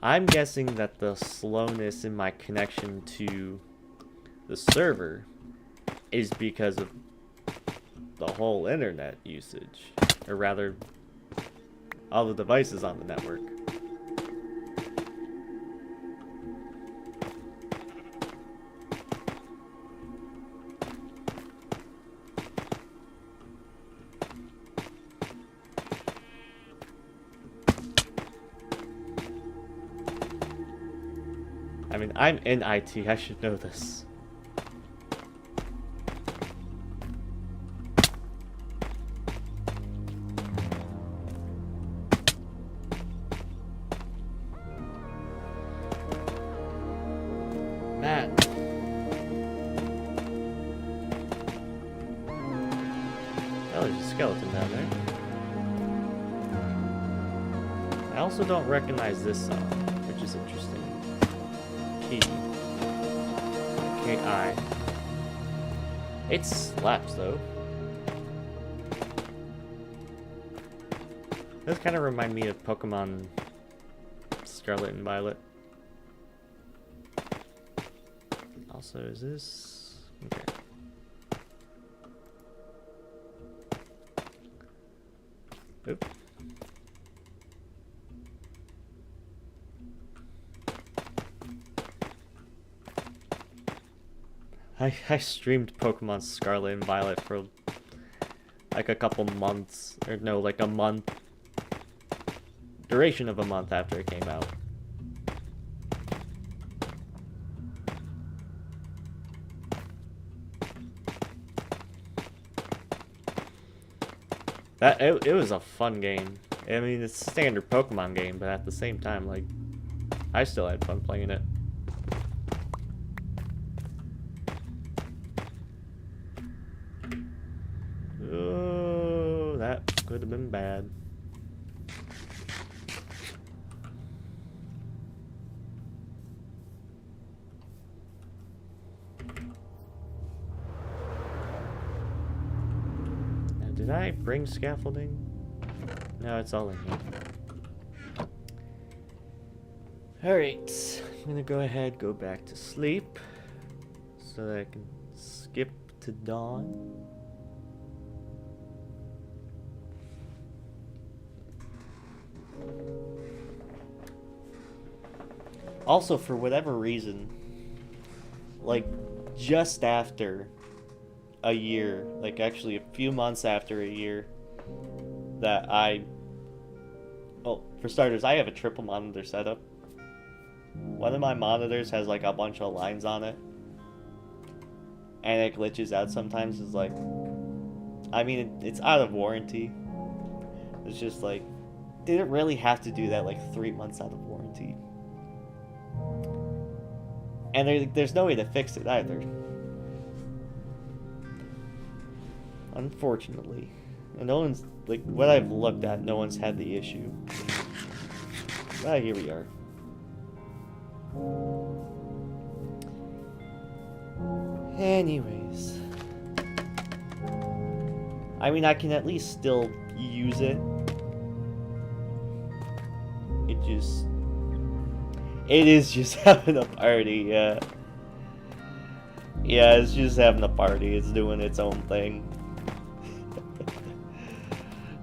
I'm guessing that the slowness in my connection to the server is because of the whole internet usage, or rather, all the devices on the network. I mean, I'm in IT, I should know this. Matt. Oh, there's a skeleton down there. I also don't recognize this song, which is interesting. K-I. It slaps though. Does kind of remind me of Pokemon Scarlet and Violet. Also, is this okay? Oop. I streamed Pokemon Scarlet and Violet for like a couple months, or no, like a month, duration of a month after it came out. It was a fun game. I mean, it's a standard Pokemon game, but at the same time, like, I still had fun playing it. Oh, that could have been bad. Now, did I bring scaffolding? No, it's all in here. Alright, I'm gonna go ahead, go back to sleep so that I can skip to dawn. Also, for whatever reason, like just after a year, like actually a few months after a year, that well, for starters, I have a triple monitor setup. One of my monitors has like a bunch of lines on it, and it glitches out sometimes. It's like, I mean, it's out of warranty. It's just like, did it really have to do that like 3 months out of warranty? And there's no way to fix it either. Unfortunately. And no one's, like, what I've looked at, no one's had the issue. Ah, here we are. Anyways. I mean, I can at least still use it. It is just having a party, yeah. Yeah, it's just having a party. It's doing its own thing.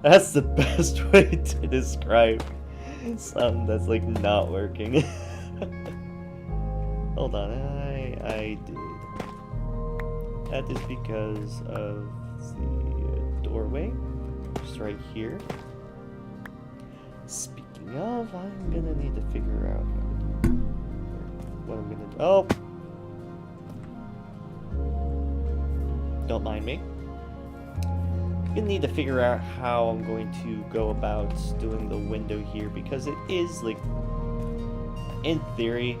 That's the best way to describe something that's like not working. Hold on, I did. That is because of the doorway, just right here. Speaking of, I'm gonna need to figure out what I'm gonna do. Oh! Don't mind me. I'm gonna need to figure out how I'm going to go about doing the window here, because it is like, in theory,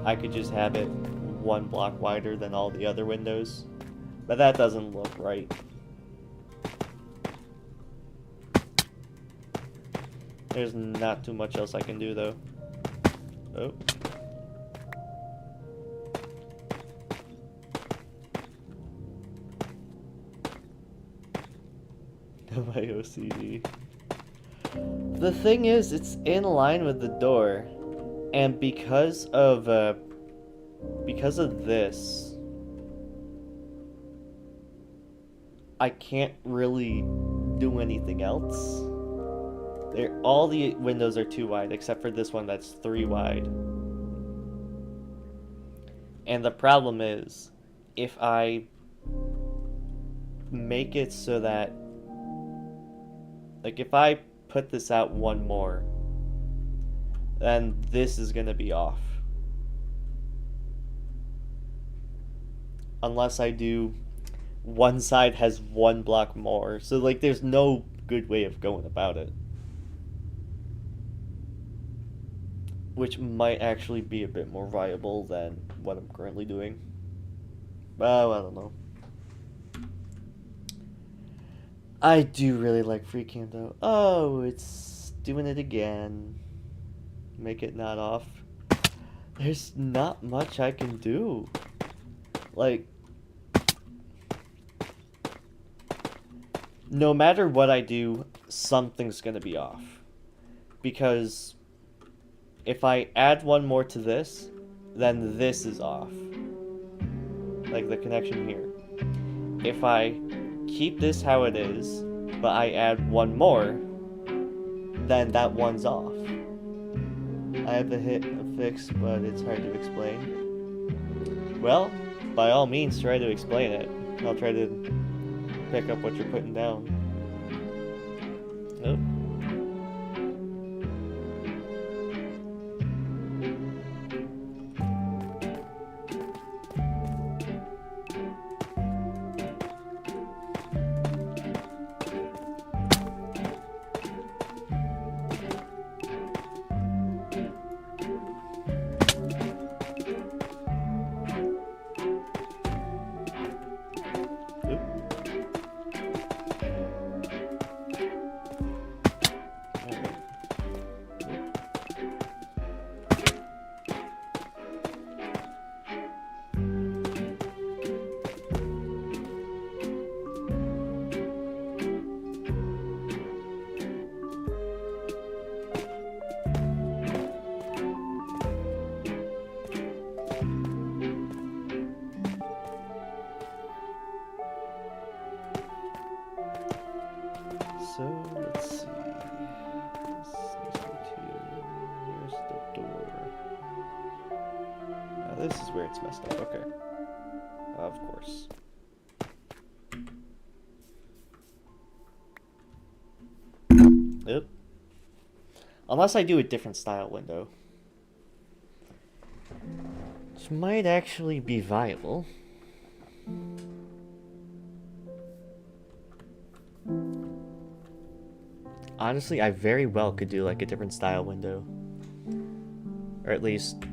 I could just have it one block wider than all the other windows, but that doesn't look right. There's not too much else I can do though. Oh. My OCD. The thing is, it's in line with the door, and because of this, I can't really do anything else. All the windows are too wide, except for this one that's 3 wide. And the problem is, if I make it so that, like, if I put this out one more, then this is gonna be off. Unless I do, one side has 1 block more. So, like, there's no good way of going about it. Which might actually be a bit more viable than what I'm currently doing. Oh, I don't know. I do really like FreeCam though. Oh, it's doing it again. Make it not off. There's not much I can do. Like, no matter what I do, something's gonna be off. Because if I add one more to this, then this is off. Like the connection here. If I keep this how it is, but I add one more, then that one's off. I have to hit a fix, but it's hard to explain. Well, by all means, try to explain it. I'll try to pick up what you're putting down. Oh. So, let's see. Here's the door. This is where it's messed up. Okay. Of course. Yep. Unless I do a different style window. Which might actually be viable. Honestly, I very well could do like a different style window. Or at least...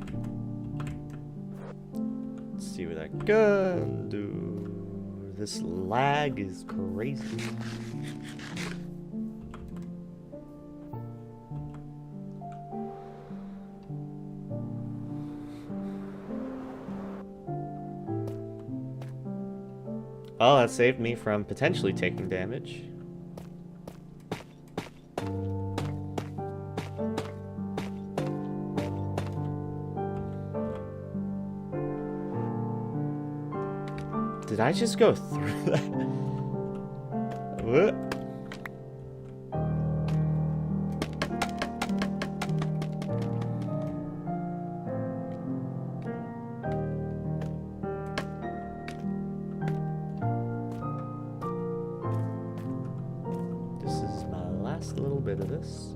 Let's see what I can do this lag is crazy. Oh, that saved me from potentially taking damage. Did I just go through that? What? This is my last little bit of this.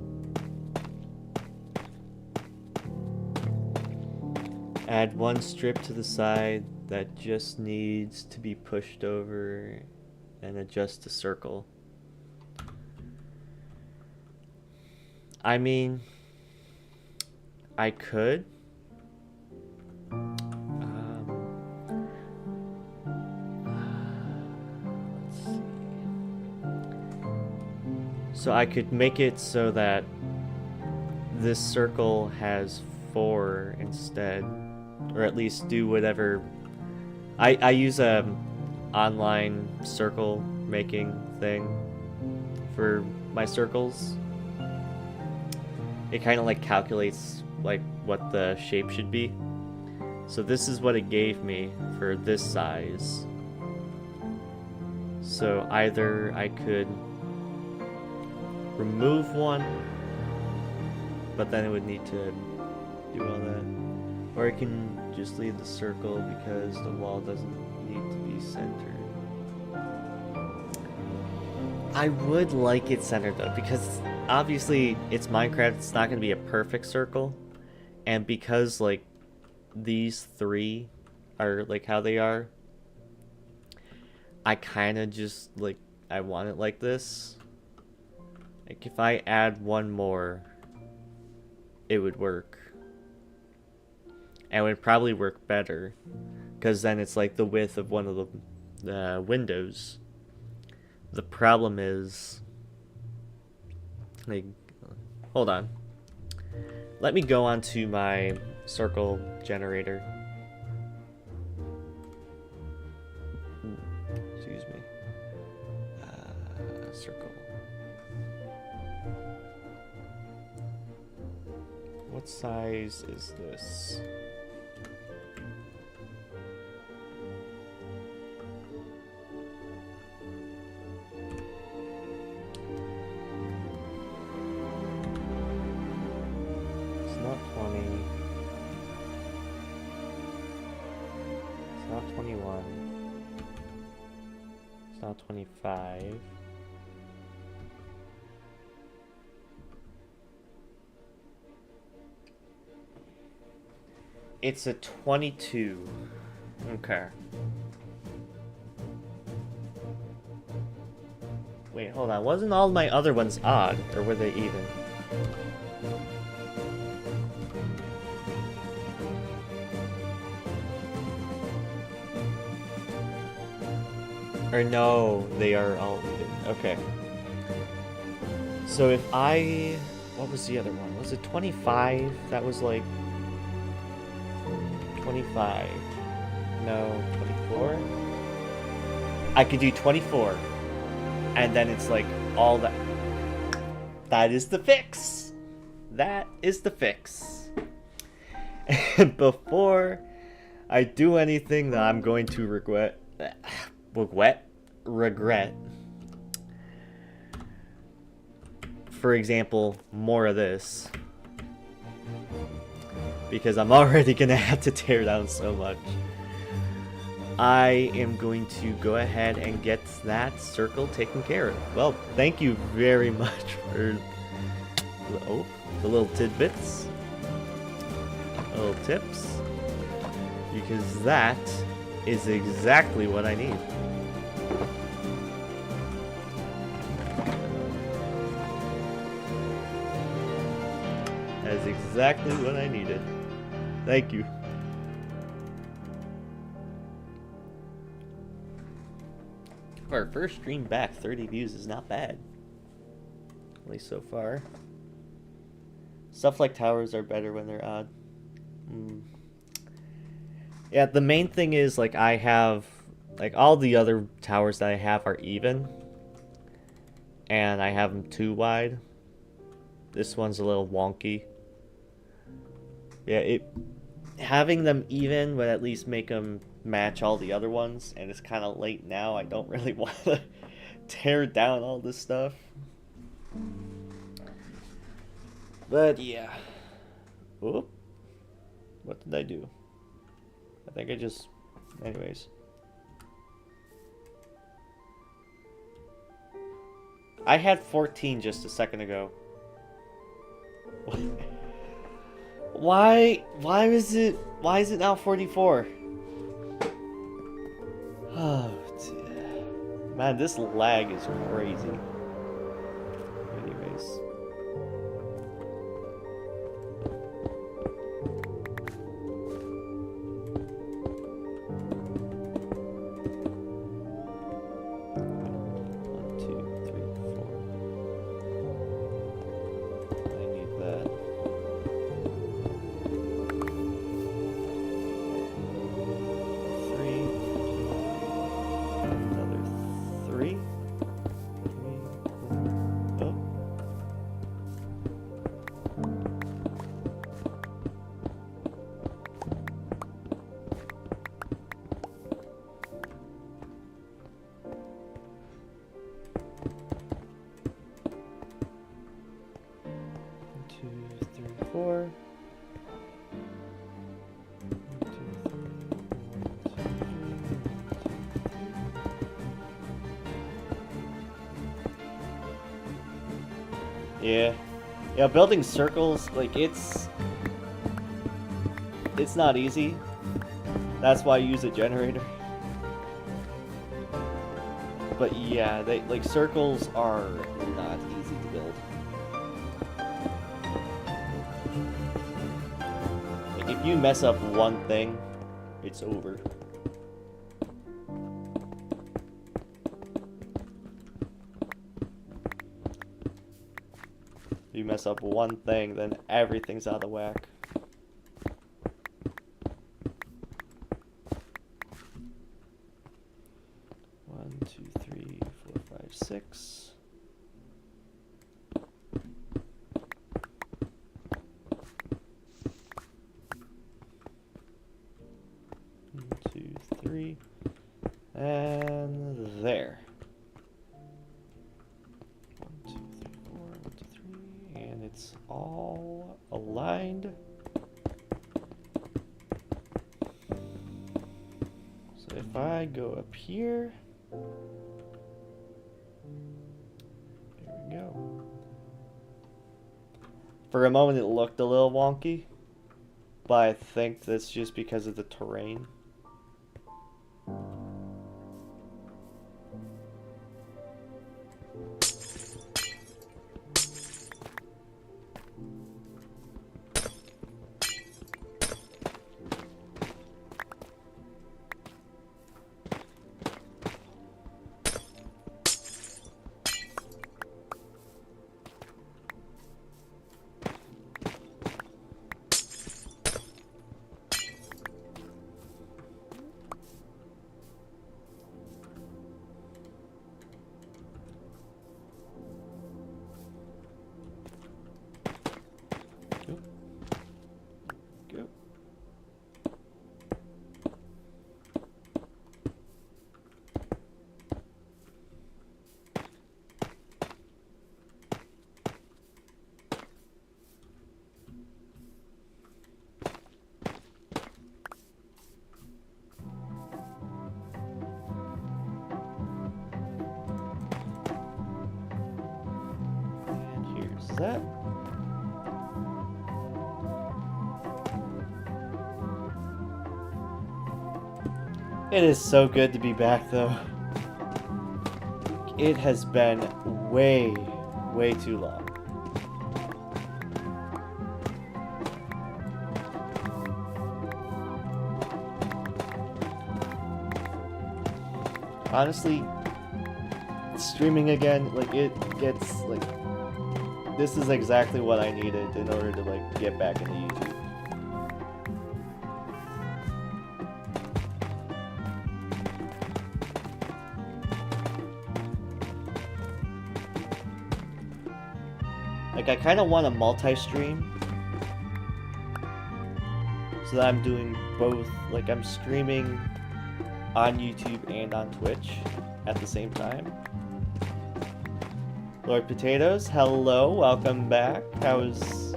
Add one strip to the side that just needs to be pushed over and adjust the circle. I mean, I could. Let's see. So I could make it so that this circle has 4 instead, or at least do whatever. I use a online circle making thing for my circles. It kind of like calculates like what the shape should be. So this is what it gave me for this size. So either I could remove one, but then it would need to do all that, or I can just leave the circle because the wall doesn't need to be centered. I would like it centered though, because obviously it's Minecraft, it's not going to be a perfect circle, and because like these 3 are like how they are, I kind of just like, I want it like this. Like if I add one more, it would work. And it would probably work better, because then it's like the width of one of the windows. The problem is, like, hold on. Let me go onto my circle generator. Excuse me. Circle. What size is this? It's not 20. It's not 21. It's not 25. It's a 22. Okay. Wait, hold on. Wasn't all my other ones odd, or were they even? Or no, they are all even. Okay. So if I... What was the other one? Was it 25? That was like... 25. No, 24? I could do 24. And then it's like all that. That is the fix. That is the fix. And before I do anything that I'm going to regret. For example, more of this. Because I'm already gonna have to tear down so much. I am going to go ahead and get that circle taken care of. Well, thank you very much for the little tidbits, little tips, because that is exactly what I need. That is exactly what I needed. Thank you. For our first stream back, 30 views is not bad. At least so far. Stuff like towers are better when they're odd. Yeah, the main thing is, like, I have... Like, all the other towers that I have are even. And I have them too wide. This one's a little wonky. Yeah, having them even would at least make them match all the other ones. And it's kind of late now. I don't really want to tear down all this stuff. But, yeah. Whoop. What did I do? I think I just... Anyways. I had 14 just a second ago. Why is it now 44? Oh, dear. Man, this lag is crazy. Anyways. Yeah, building circles, like, it's not easy. That's why I use a generator. But yeah, like, circles are not easy to build. Like, if you mess up one thing, it's over. You mess up one thing, then everything's out of whack. One, two, three, four, five, six. One, two, three. And there. It's all aligned. So if I go up here, there we go. For a moment it looked a little wonky, but I think that's just because of the terrain. That it is so good to be back, though. It has been way too long. Honestly, streaming again, like, it gets, like, this is exactly what I needed in order to, like, get back into YouTube. Like, I kind of want a multi-stream, so that I'm doing both, like, I'm streaming on YouTube and on Twitch at the same time. Lord Potatoes, hello, welcome back. How is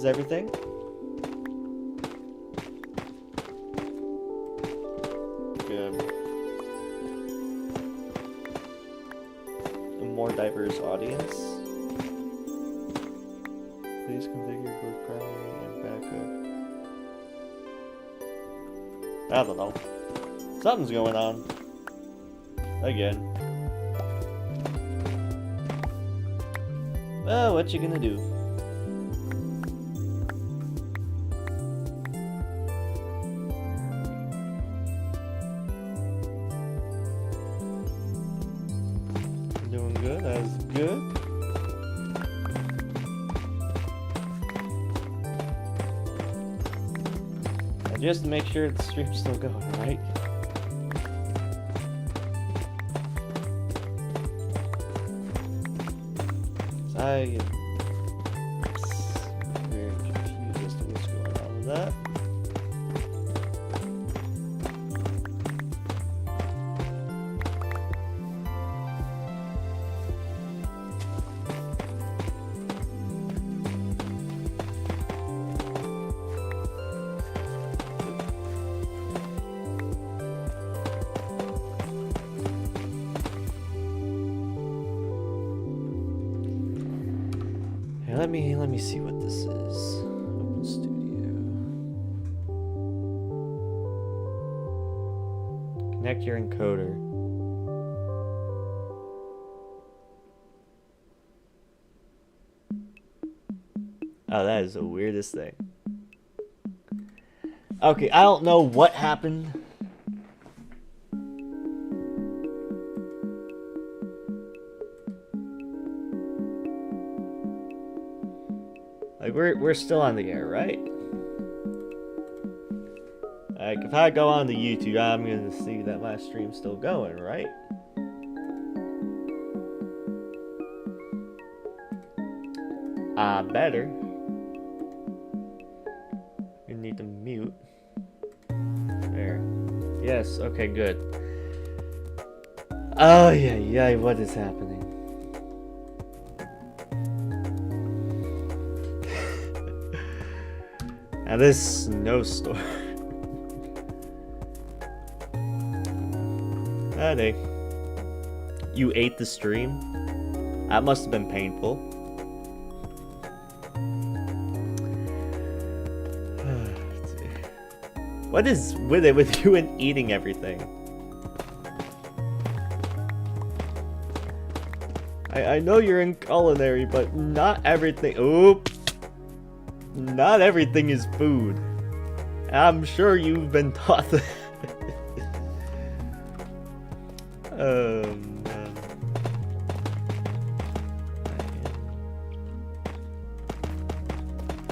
everything? Good. A more diverse audience. Please configure both primary and backup. I don't know. Something's going on. Again. Well, what you gonna do? Doing good, that's good. And just to make sure the stream's still going, right? I am very confused as to what's going on with that. Let me see what this is. Open Studio. Connect your encoder. Oh, that is the weirdest thing. Okay, I don't know what happened. Like, we're still on the air, right? Like, if I go on the YouTube, I'm gonna see that my stream's still going, right? Better. You need to mute. There. Yes, okay, good. Oh, yeah, what is happening? Now this snowstorm. Hey. You ate the stream? That must have been painful. What is with it with you and eating everything? I know you're in culinary, but not everything. Oop. Not everything is food. I'm sure you've been taught that. Man.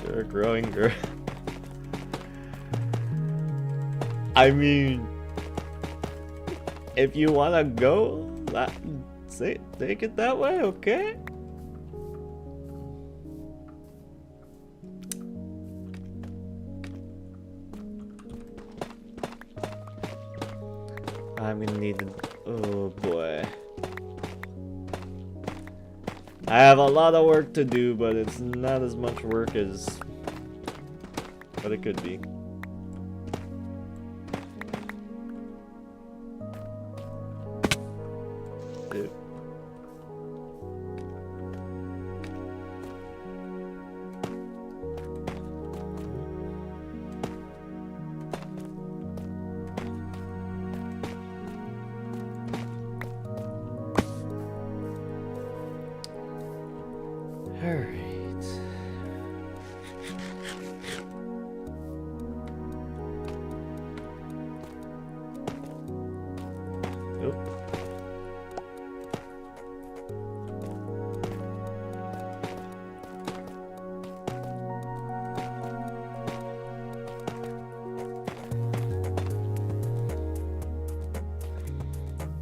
You're a growing girl. I mean, if you wanna go, take it that way, okay? I'm gonna need to... Oh boy. I have a lot of work to do, but it's not as much work as... what it could be. Dude.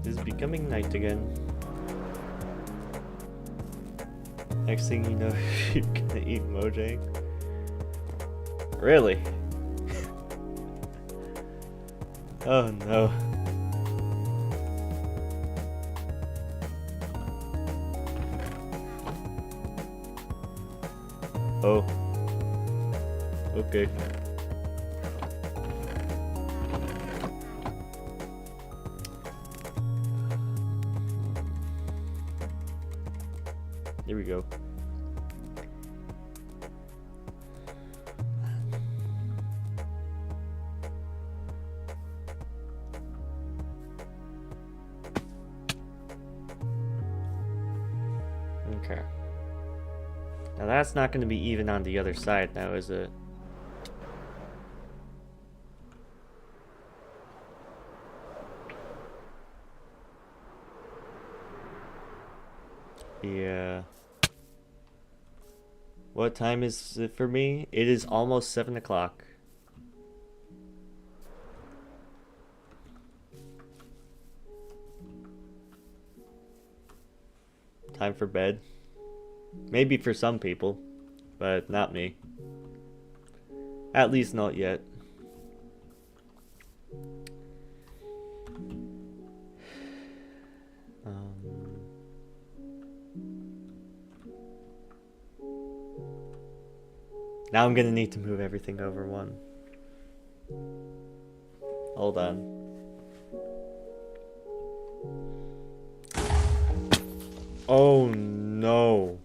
It's becoming night again. Next thing you know, you're gonna eat Mojang. Really? Oh no. Oh. Okay. Here we go. Okay. Now that's not going to be even on the other side now, is it? Yeah. What time is it for me? It is almost 7 o'clock. Time for bed. Maybe for some people, but not me. At least not yet. Now I'm gonna need to move everything over one. Hold on. Oh no.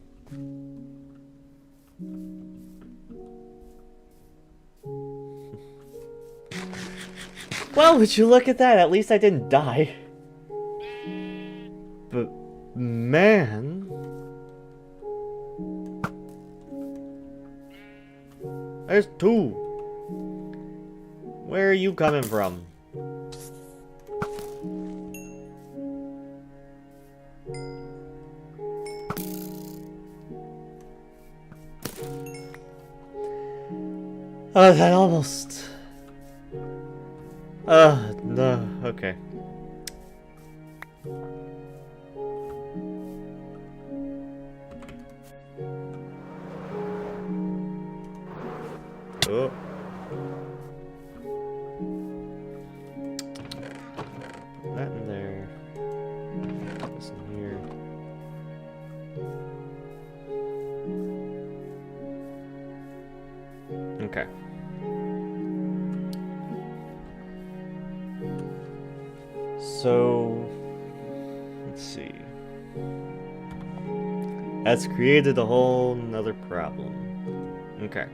Well, would you look at that? At least I didn't die. But, man. There's two. Where are you coming from? Oh, that almost... no, okay. Oh. Put that in there. Put this in here. Okay. So, let's see. That's created a whole nother problem. Okay.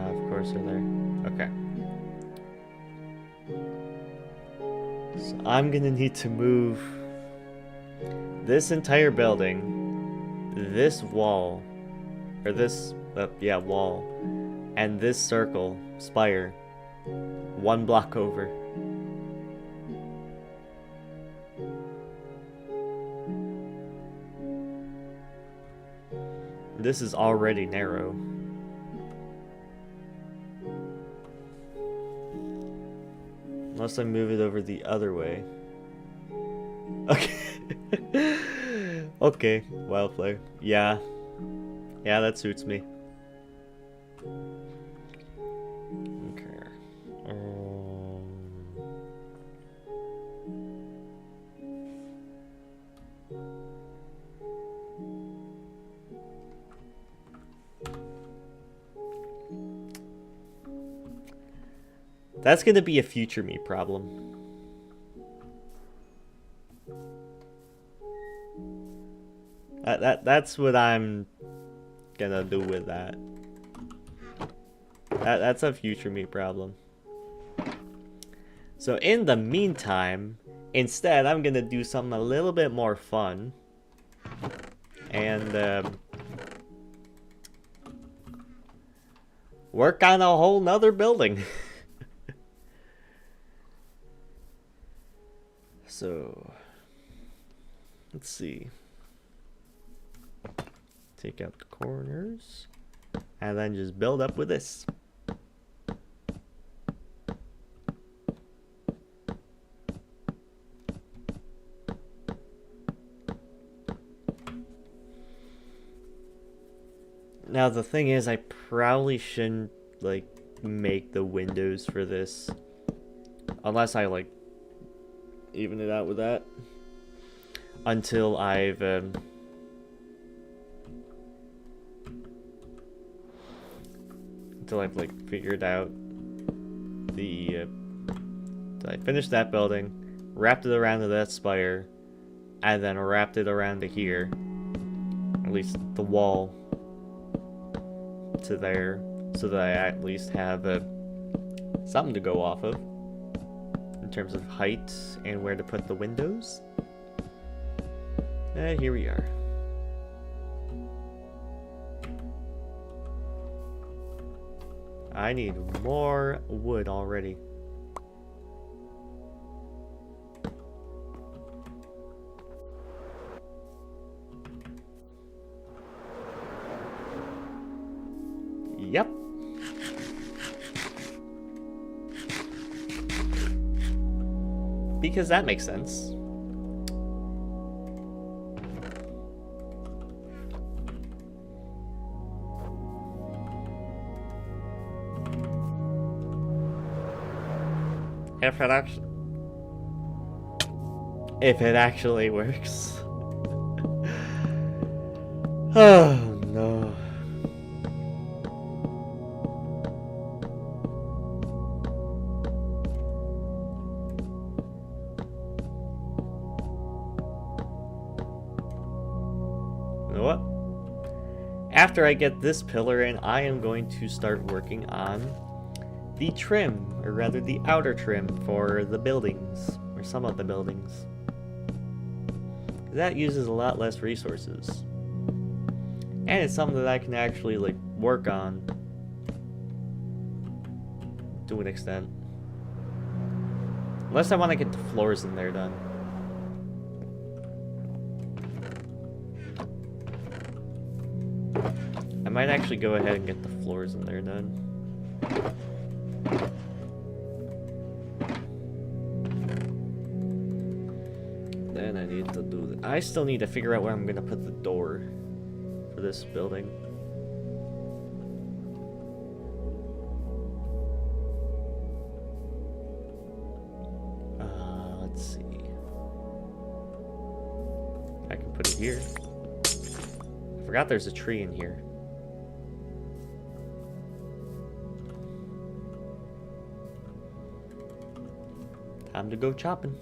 Of course they're there. Okay. So I'm gonna need to move this entire building, this wall, or this, yeah, wall, and this circle, spire, one block over. This is already narrow. Unless I move it over the other way. Okay. Okay, wildflower. Yeah. Yeah, that suits me. Okay. That's gonna be a future me problem. That's what I'm gonna do with that. That's a future me problem. So in the meantime, instead I'm gonna do something a little bit more fun. And work on a whole nother building. So Let's see. Take out the corners. And then just build up with this. Now the thing is, I probably shouldn't like make the windows for this unless I like even it out with that until I've like figured out the I finished that building, wrapped it around to that spire, and then wrapped it around to here, at least the wall to there, so that I at least have something to go off of in terms of height and where to put the windows. Here we are. I need more wood already. Yep. Because that makes sense. If it actually works. Oh no. You know what? After I get this pillar in, I am going to start working on the trim, or rather the outer trim for the buildings, or some of the buildings. That uses a lot less resources. And it's something that I can actually like work on to an extent. Unless I want to get the floors in there done. I might actually go ahead and get the floors in there done. Then I need to do that. I still need to figure out where I'm gonna put the door for this building. Let's see. I can put it here. I forgot there's a tree in here. Time to go chopping.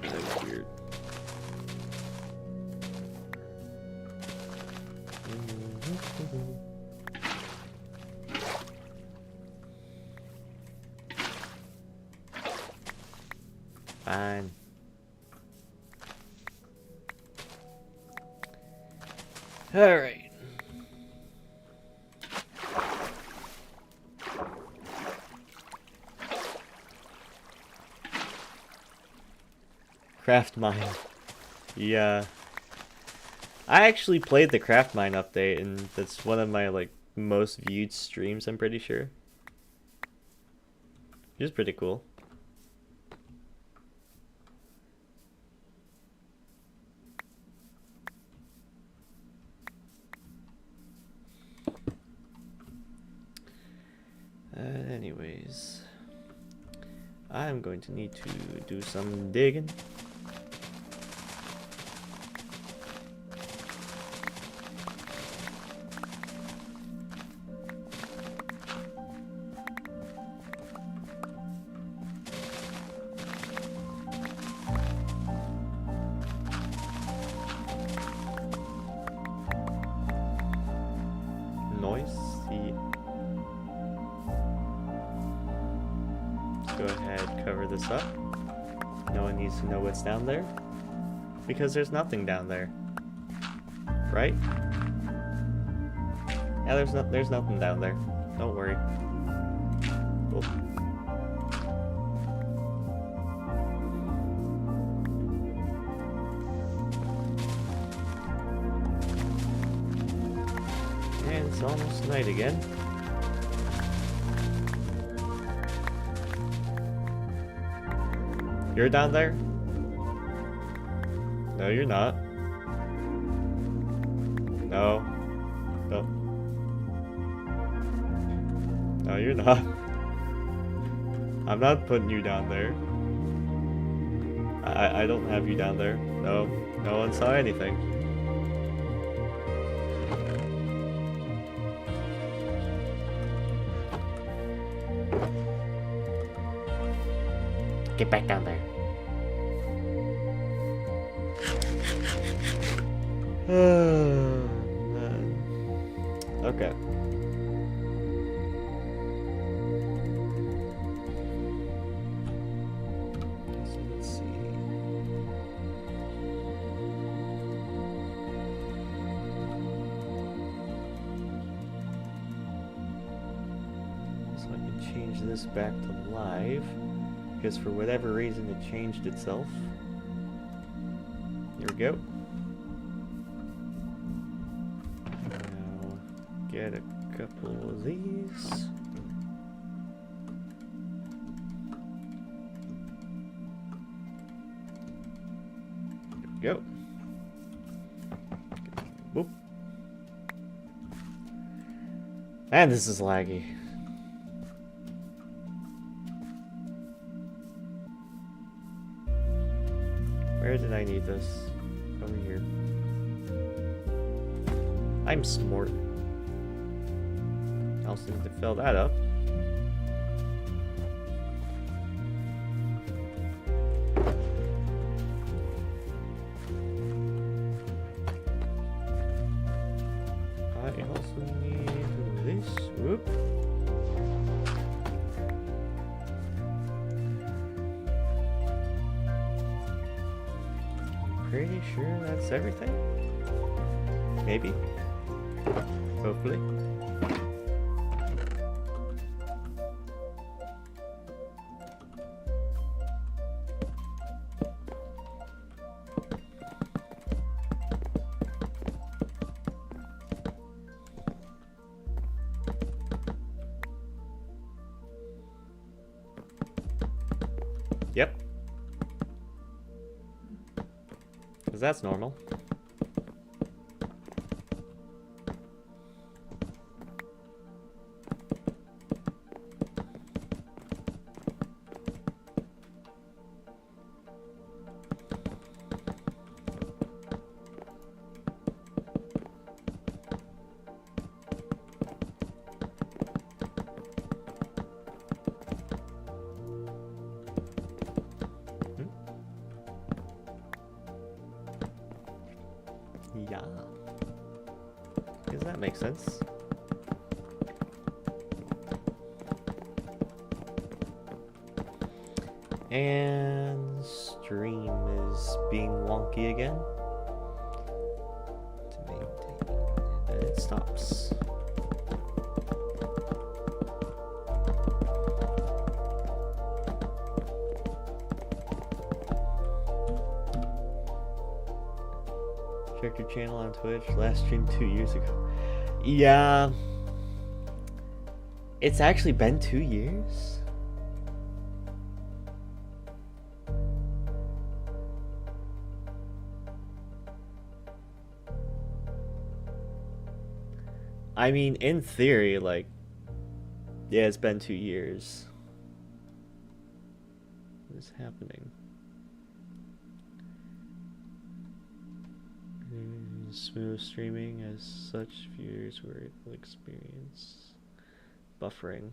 That's weird. Fine. All right. Craft Mine. Yeah. I actually played the Craft Mine update, and that's one of my like most viewed streams, I'm pretty sure. It was pretty cool. Anyways, I'm going to need to do some digging. Noisy. Go ahead, cover this up. No one needs to know what's down there, because there's nothing down there, right? Yeah, there's nothing down there. Don't worry. Cool. And it's almost night again. You're down there? No, you're not. No. No. No, you're not. I'm not putting you down there. I don't have you down there. No. No one saw anything. Get back down there. Okay. So let's see. So I can change this back to live. Because for whatever reason it changed itself. Here we go. Now get a couple of these. There we go. Whoop. And this is laggy. Where did I need this? Over here. I'm smart. I also need to fill that up. I also need this. Whoop. Pretty sure that's everything. Maybe. Hopefully. Yep. Because that's normal. Yeah. Does that make sense? And stream is being wonky again. To maintain that it stops. Check your channel on Twitch. Last stream 2 years ago. Yeah. It's actually been 2 years? I mean, in theory, like, yeah, it's been 2 years. What is happening? Smooth streaming as such, viewers will experience buffering.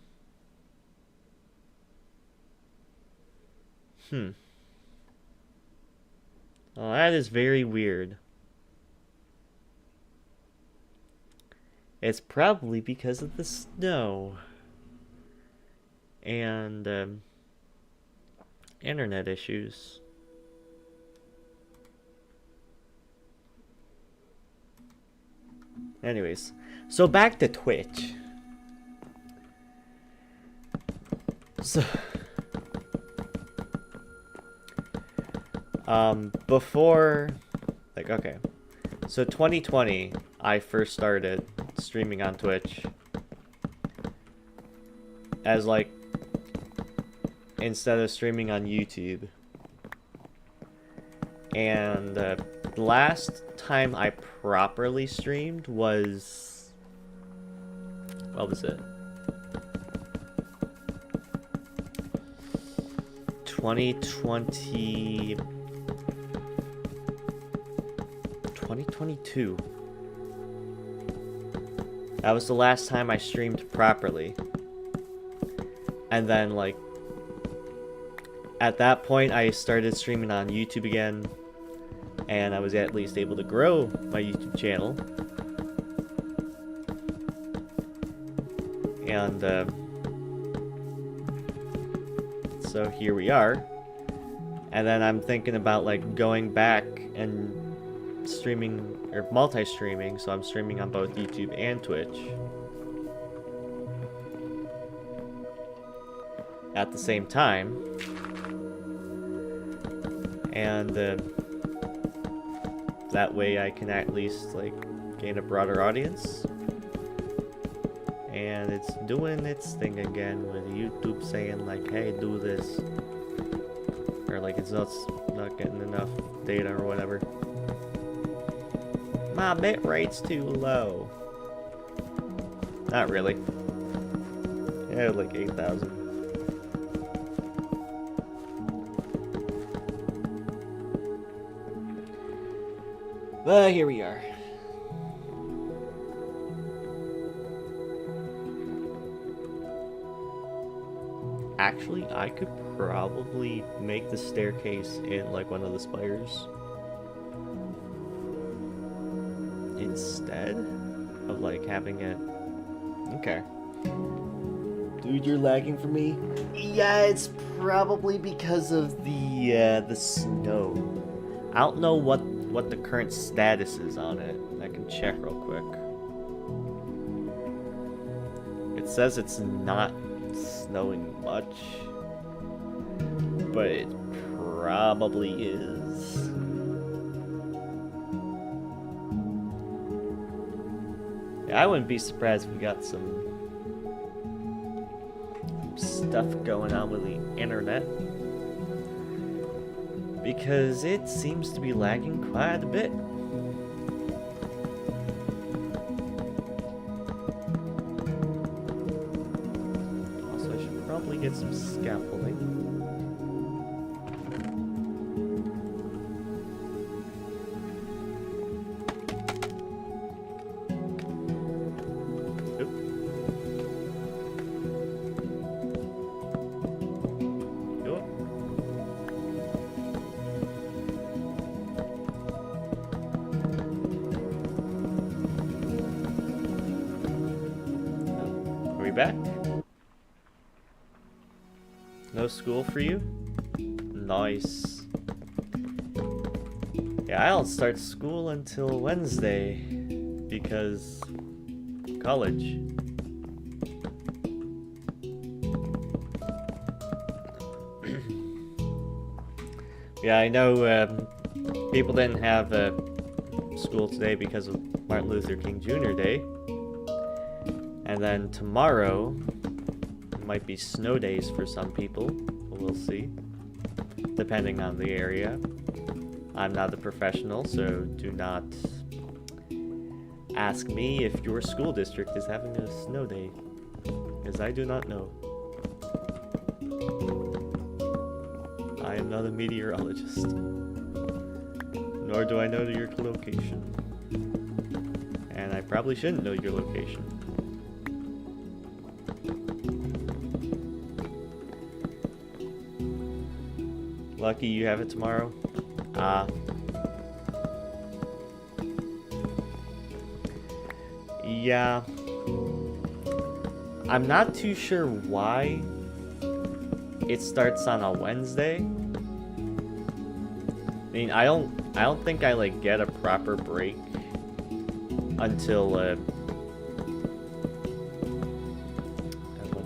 Well, that is very weird. It's probably because of the snow and internet issues. Anyways, so back to Twitch. So, before, like, okay, so 2020, I first started streaming on Twitch as, like, instead of streaming on YouTube. And the last time I properly streamed was, what was it? 2022. That was the last time I streamed properly. And then, like, at that point, I started streaming on YouTube again. And I was at least able to grow my YouTube channel. And, so here we are. And then I'm thinking about, like, going back and streaming, or multi-streaming, so I'm streaming on both YouTube and Twitch at the same time. And that way I can at least, like, gain a broader audience. And it's doing its thing again with YouTube saying, like, hey, do this. Or, like, it's not getting enough data or whatever. My bit rate's too low. Not really. Yeah, like 8,000. But here we are. Actually, I could probably make the staircase in, like, one of the spires instead of, like, having it. Okay. Dude, you're lagging for me? Yeah, it's probably because of the snow. I don't know what the current status is on it. I can check real quick. It says it's not snowing much, but it probably is. Yeah, I wouldn't be surprised if we got some stuff going on with the internet, because it seems to be lagging quite a bit. Also, I should probably get some scaffolding. Back? No school for you? Nice. Yeah, I don't start school until Wednesday because college. Yeah, I know people didn't have school today because of Martin Luther King Jr. Day. And then tomorrow might be snow days for some people. We'll see, depending on the area. I'm not a professional, so do not ask me if your school district is having a snow day, because I do not know. I am not a meteorologist, nor do I know your location. And I probably shouldn't know your location. Lucky you have it tomorrow. Yeah. I'm not too sure why it starts on a Wednesday. I mean, I don't think I, like, get a proper break until what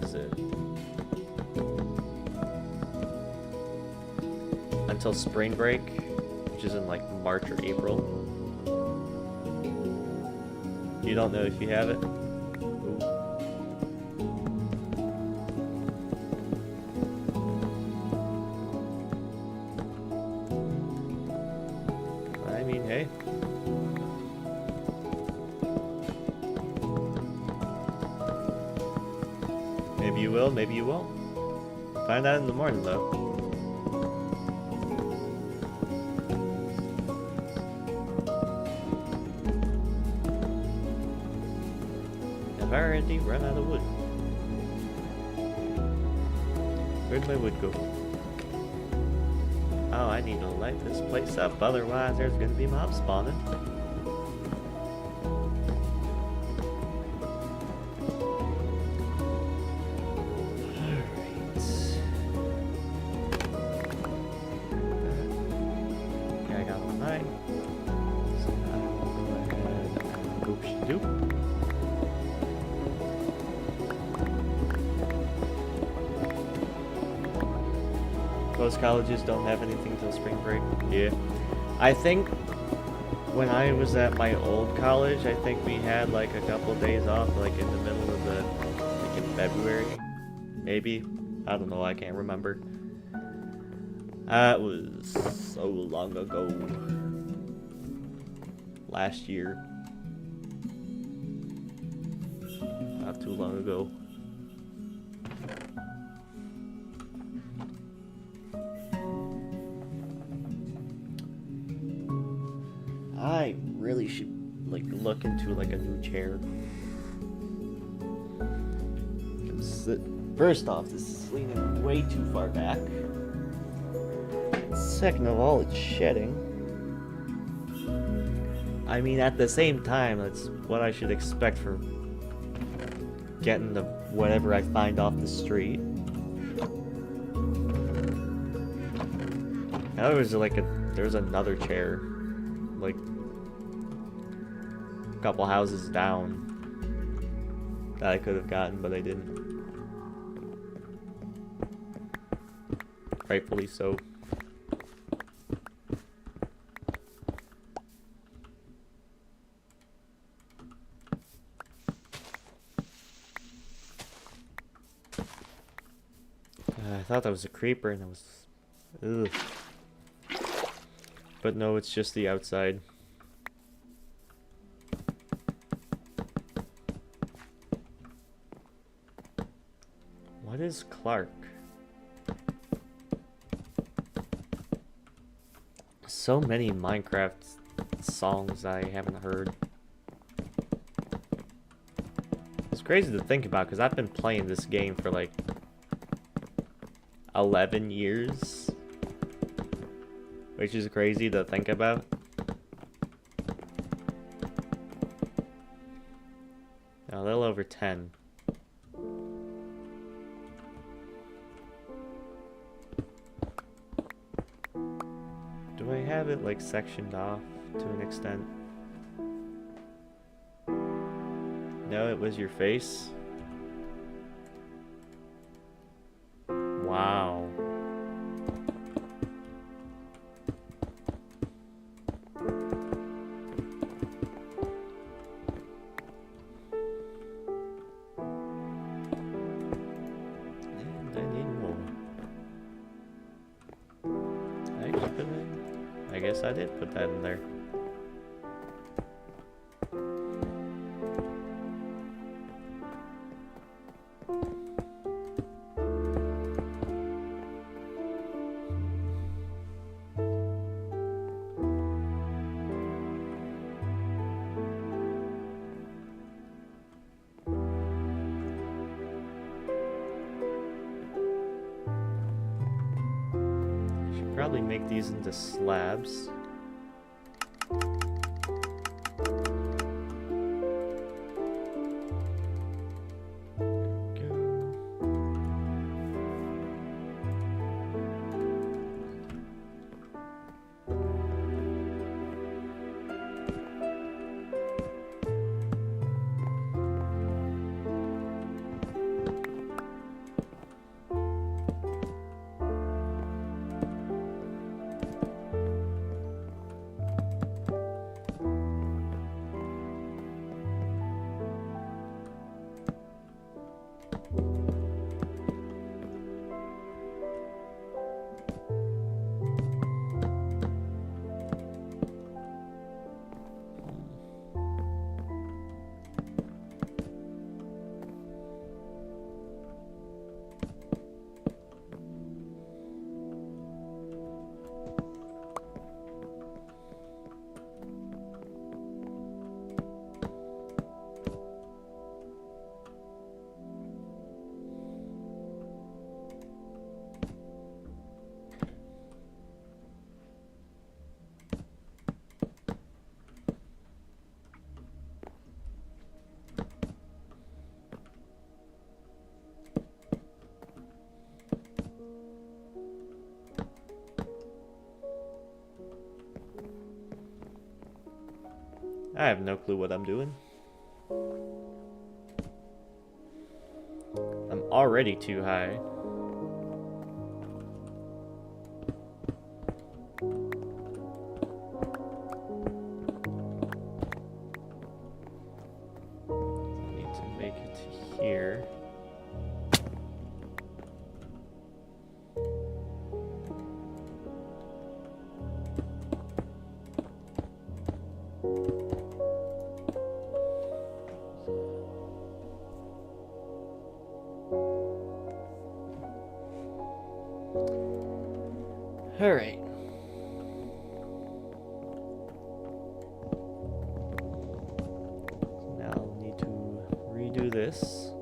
is it? Until spring break, which is in like March or April. You don't know if you have it? Ooh. I mean, hey. Maybe you will, maybe you won't. Find out in the morning, though. I've already run out of wood. Where'd my wood go? Oh, I need to light this place up, otherwise there's gonna be mobs spawning. Most colleges don't have anything till spring break. Yeah. I think when I was at my old college, I think we had like a couple days off, like in the middle of the, like in February, maybe. I don't know, I can't remember. It was so long ago. Last year. Not too long ago. I really should like look into like a new chair. First off, this is leaning way too far back. Second of all, it's shedding. I mean, at the same time, that's what I should expect for getting the whatever I find off the street. Now there's another chair, like a couple houses down, that I could have gotten, but I didn't. Rightfully so. I thought that was a creeper and it was... Ugh. But no, it's just the outside. What is Clark? So many Minecraft songs I haven't heard. It's crazy to think about because I've been playing this game for like 11 years, which is crazy to think about. A little over 10. Do I have it like sectioned off to an extent? No, it was your face. Wow. And I need more. I actually put it in. I guess I did put that in there. Probably make these into slabs. I have no clue what I'm doing. I'm already too high. I need to make it to here. All right. Now I'll need to redo this.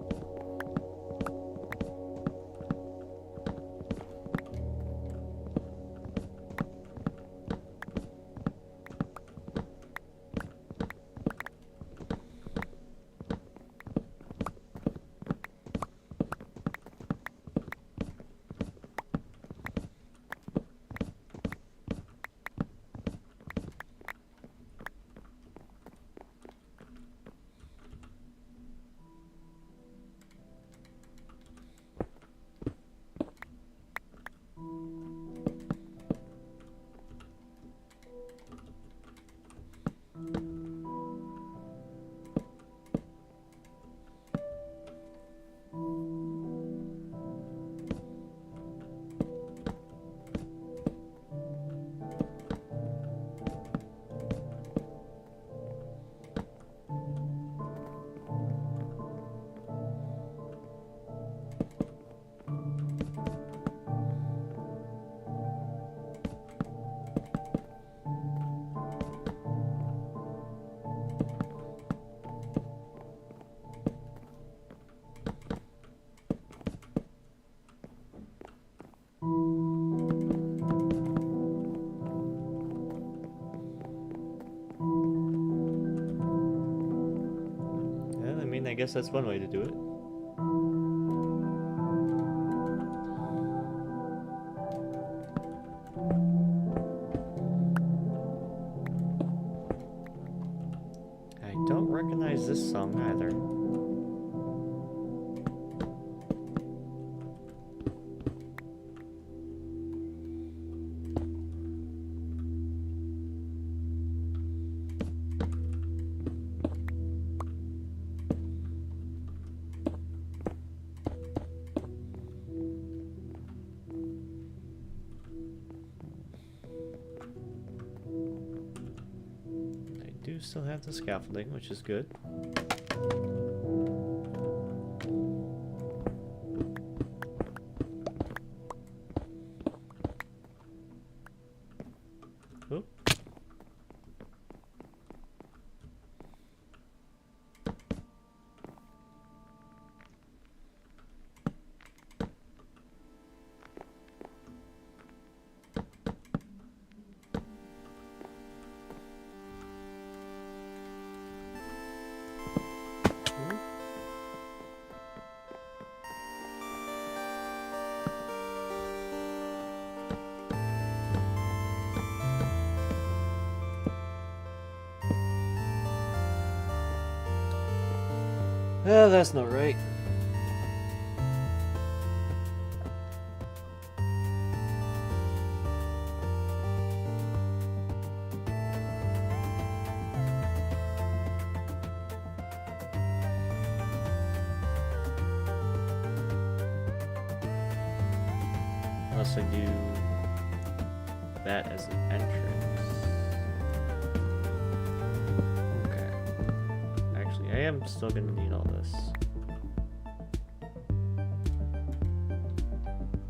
I guess that's one way to do it. I don't recognize this song either. Still have the scaffolding, which is good. Oop. Oh, that's not right. Unless I do that as an entrance. I am still gonna need all this.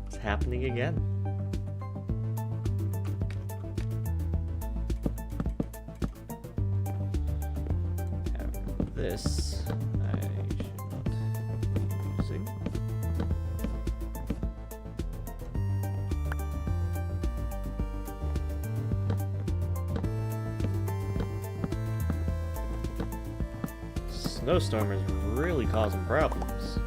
It's happening again. Have this I should not be using. Snowstorm is really causing problems.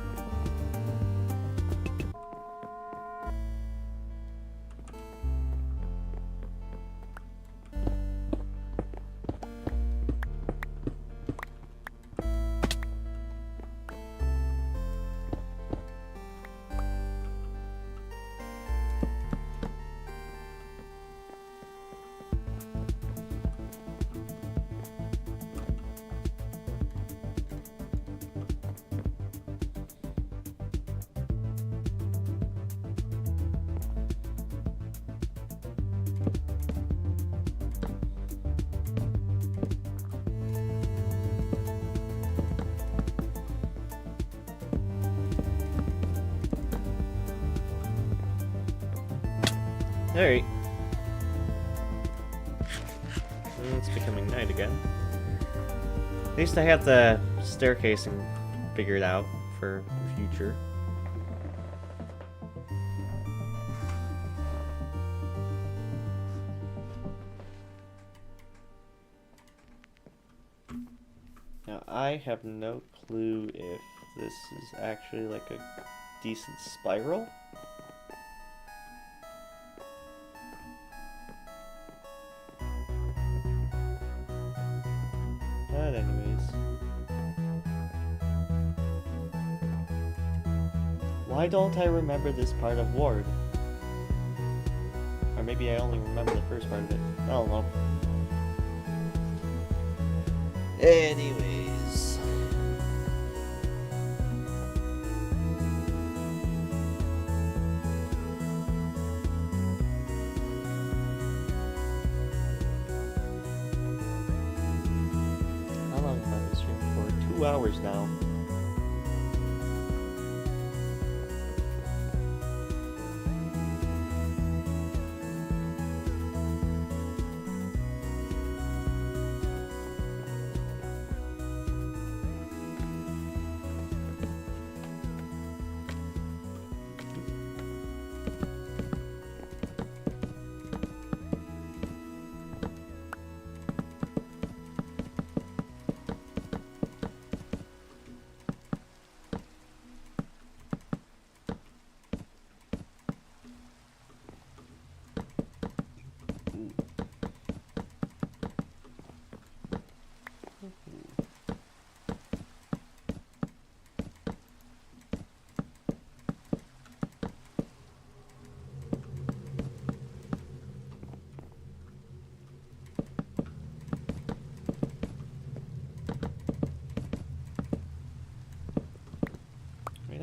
Alright. It's becoming night again. At least I have the staircasing figured out for the future. Now, I have no clue if this is actually like a decent spiral. But anyways. Why don't I remember this part of Ward? Or maybe I only remember the first part of it. I don't know. Anyways. How long have I been streaming for? 2 hours now.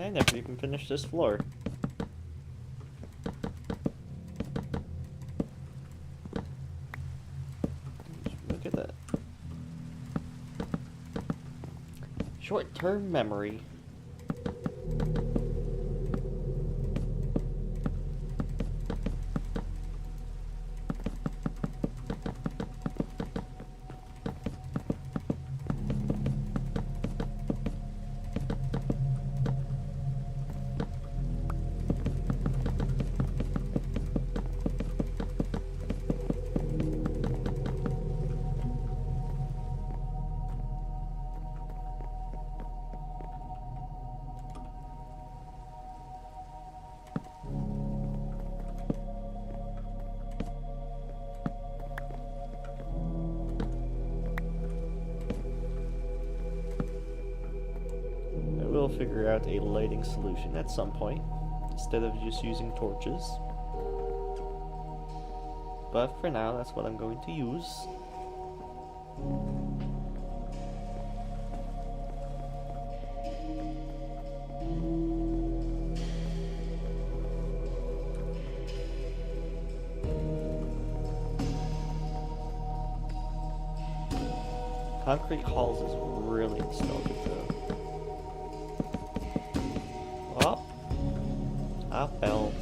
I never even finished this floor. Look at that. Short-term memory. We'll figure out a lighting solution at some point, instead of just using torches. But for now, that's what I'm going to use. Concrete halls is really nostalgic though. Oh, I fell.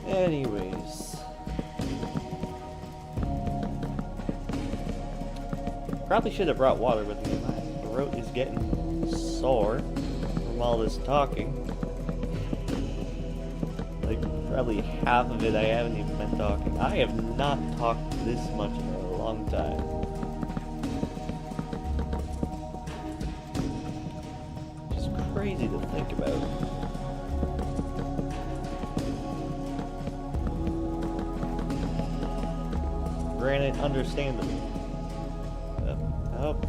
Anyways. Probably should have brought water with me. My throat is getting sore from all this talking. Like, probably half of it I haven't even been talking. I have not talked this much in a long time. Just crazy to think about. Granted, understandable. Oh.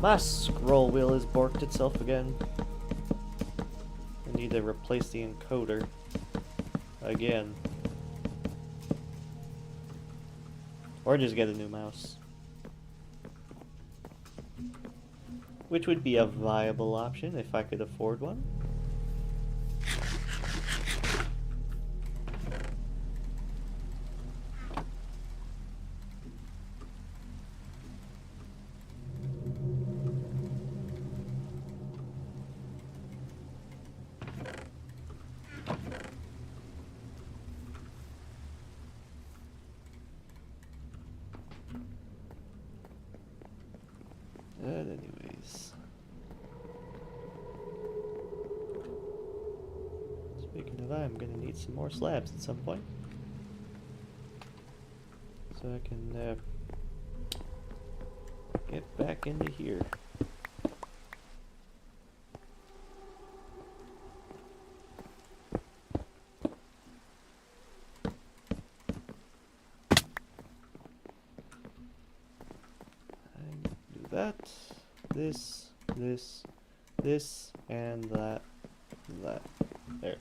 My scroll wheel has borked itself again. I need to replace the encoder. Again. Or just get a new mouse. Which would be a viable option if I could afford one. But anyways. Speaking of that, I'm gonna need some more slabs at some point. So I can get back into here. That, this, and that. There.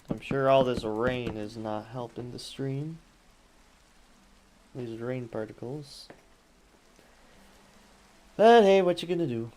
I'm sure all this rain is not helping the stream. These rain particles. But hey, what you gonna do?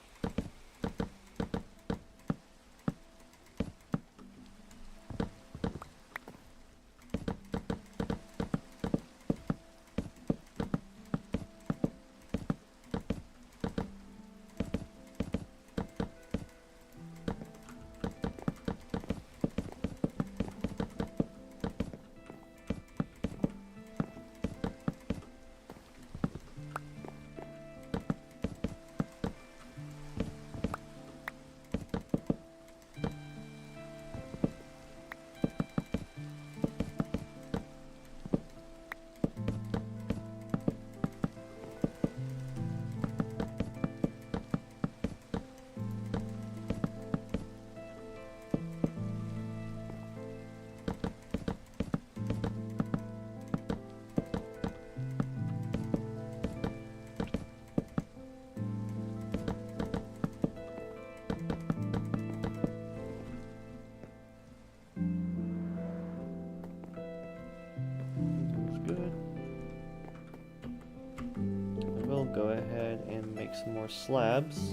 Go ahead and make some more slabs. So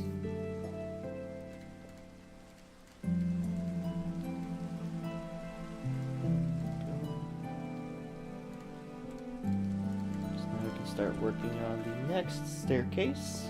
now we can start working on the next staircase.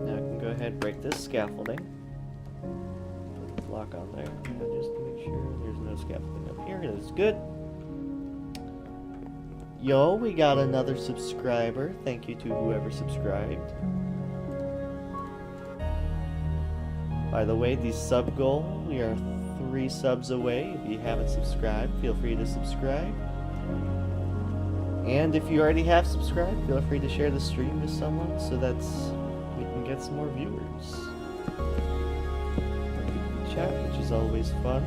Now I can go ahead and break this scaffolding. Put the block on there, and just to make sure there's no scaffolding up here. That's good. Yo, we got another subscriber. Thank you to whoever subscribed. By the way, the sub goal, we are 3 subs away. If you haven't subscribed, feel free to subscribe. And if you already have subscribed, feel free to share the stream with someone so that we can get some more viewers. Chat, which is always fun.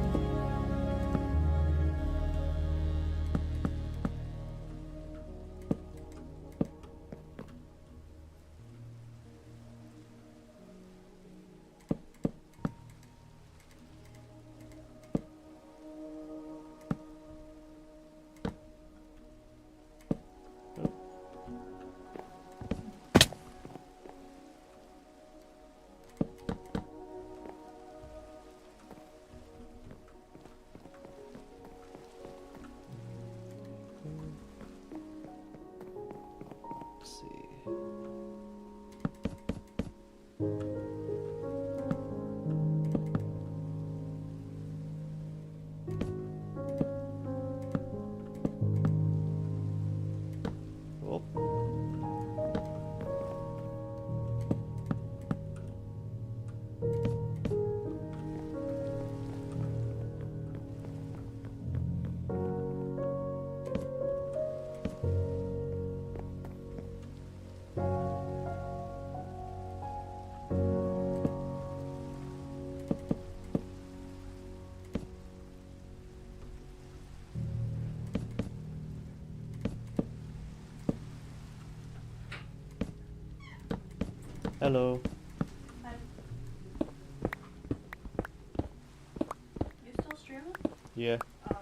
Hello. Hi. You still streaming? Yeah. Oh.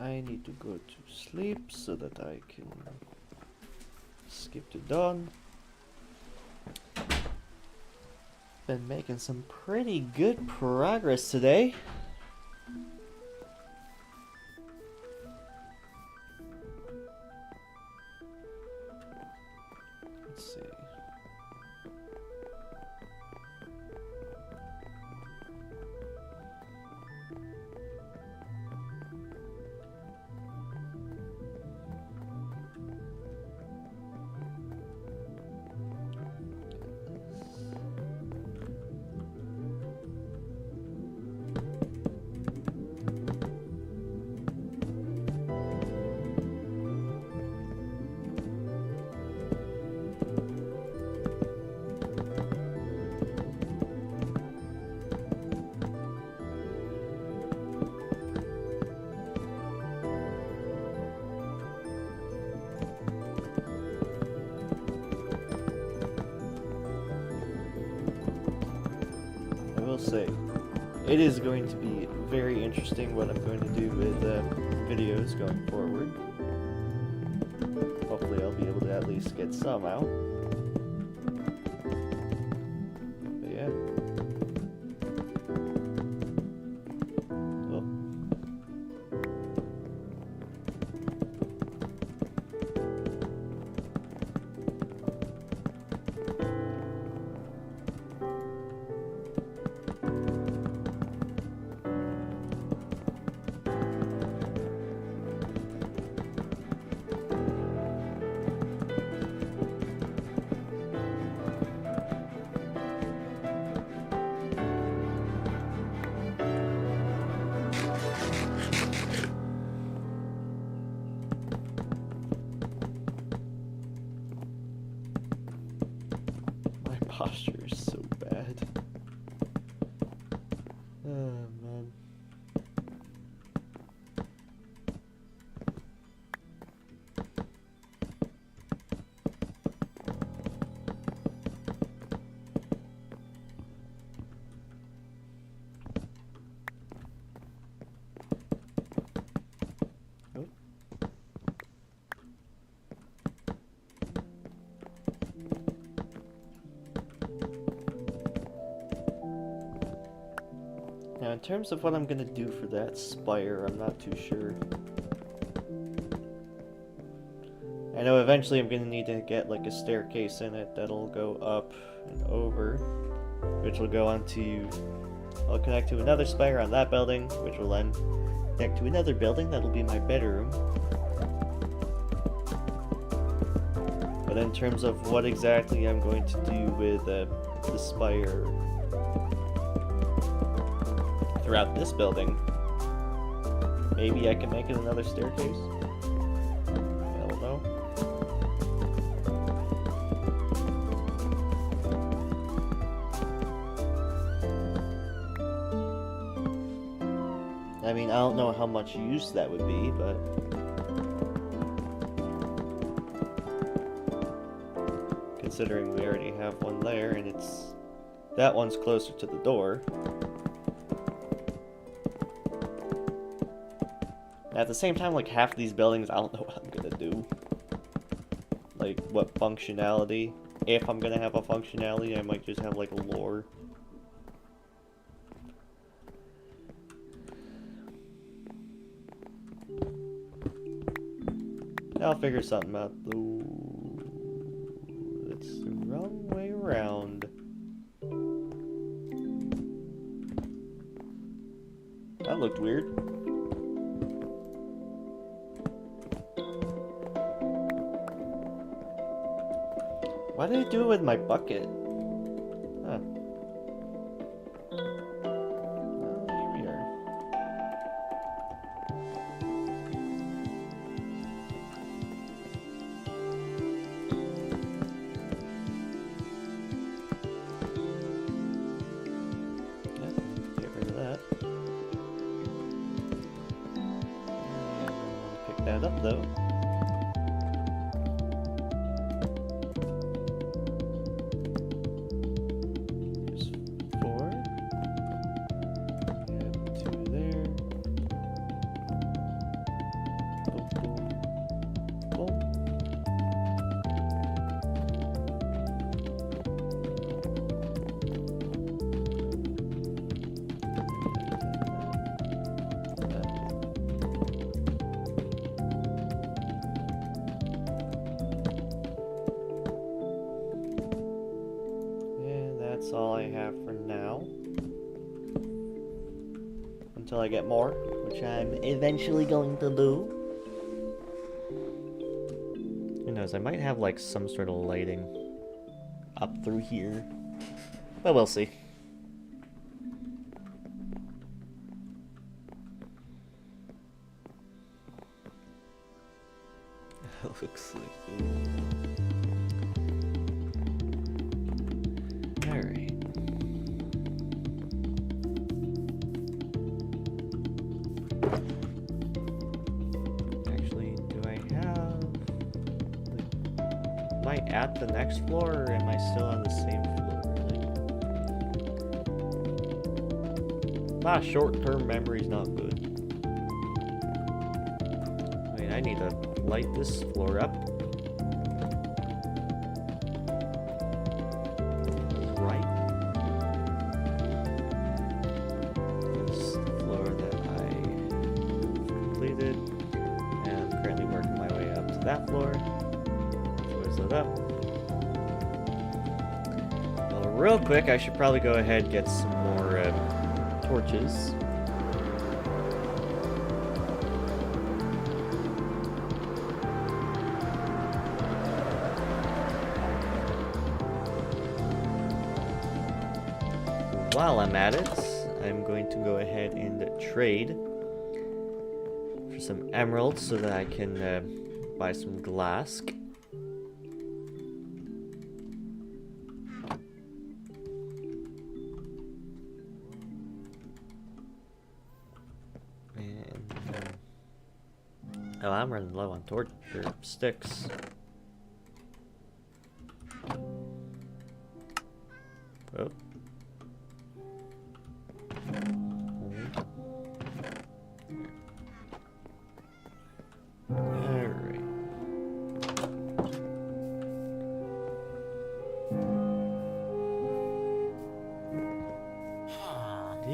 I need to go to sleep so that I can skip to dawn. Been making some pretty good progress today. Let's see. I will say, it is going to be very interesting what I'm going to do with videos going forward. Hopefully I'll be able to at least get some out. But yeah. Oh. My posture is so bad. Oh man. Oh. Now, in terms of what I'm gonna do for that spire, I'm not too sure. I know eventually I'm gonna need to get like a staircase in it that'll go up and over, which will go onto, I'll connect to another spire on that building, which will then connect to another building that'll be my bedroom. But in terms of what exactly I'm going to do with the spire throughout this building, maybe I can make it another staircase? I don't know. I mean, I don't know how much use that would be, but considering we already have one there and that one's closer to the door. At the same time, like half of these buildings, I don't know what I'm gonna do. Like what functionality. If I'm gonna have a functionality, I might just have like a lore. I'll figure something out. Ooh, it's the wrong way around. That looked weird. Why did I do it with my bucket? Huh. Well, here we are. Get rid of that. add up though. There's 4. Add 2 there. Boom, boom, boom. That's all I have for now. Until I get more, which I'm eventually going to do. Who knows, I might have like some sort of lighting up through here. But we'll see. Looks like... Alright. Actually, do I have... Am I at the next floor, or am I still on the same floor? My short-term memory's not good. I mean, I need to light this floor up. That floor. Close that up. Well, real quick, I should probably go ahead and get some more torches. While I'm at it, I'm going to go ahead and trade for some emeralds so that I can buy some glass. And oh, I'm running low on torch or sticks. Oh.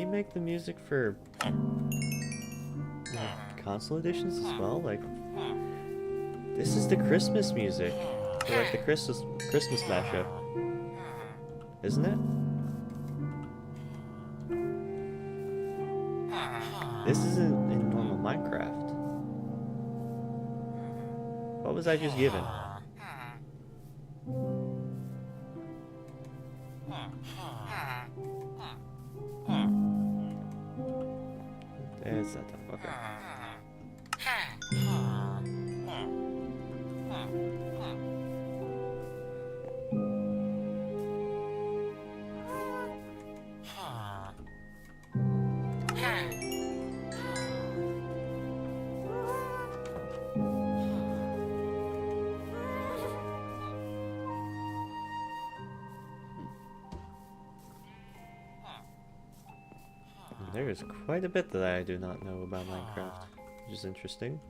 Make the music for console editions as well. Like, this is the Christmas music, or like the Christmas mashup, isn't it? This isn't in normal Minecraft. What was I just given? There's that time. Okay. There is quite a bit that I do not know about Minecraft, which is interesting.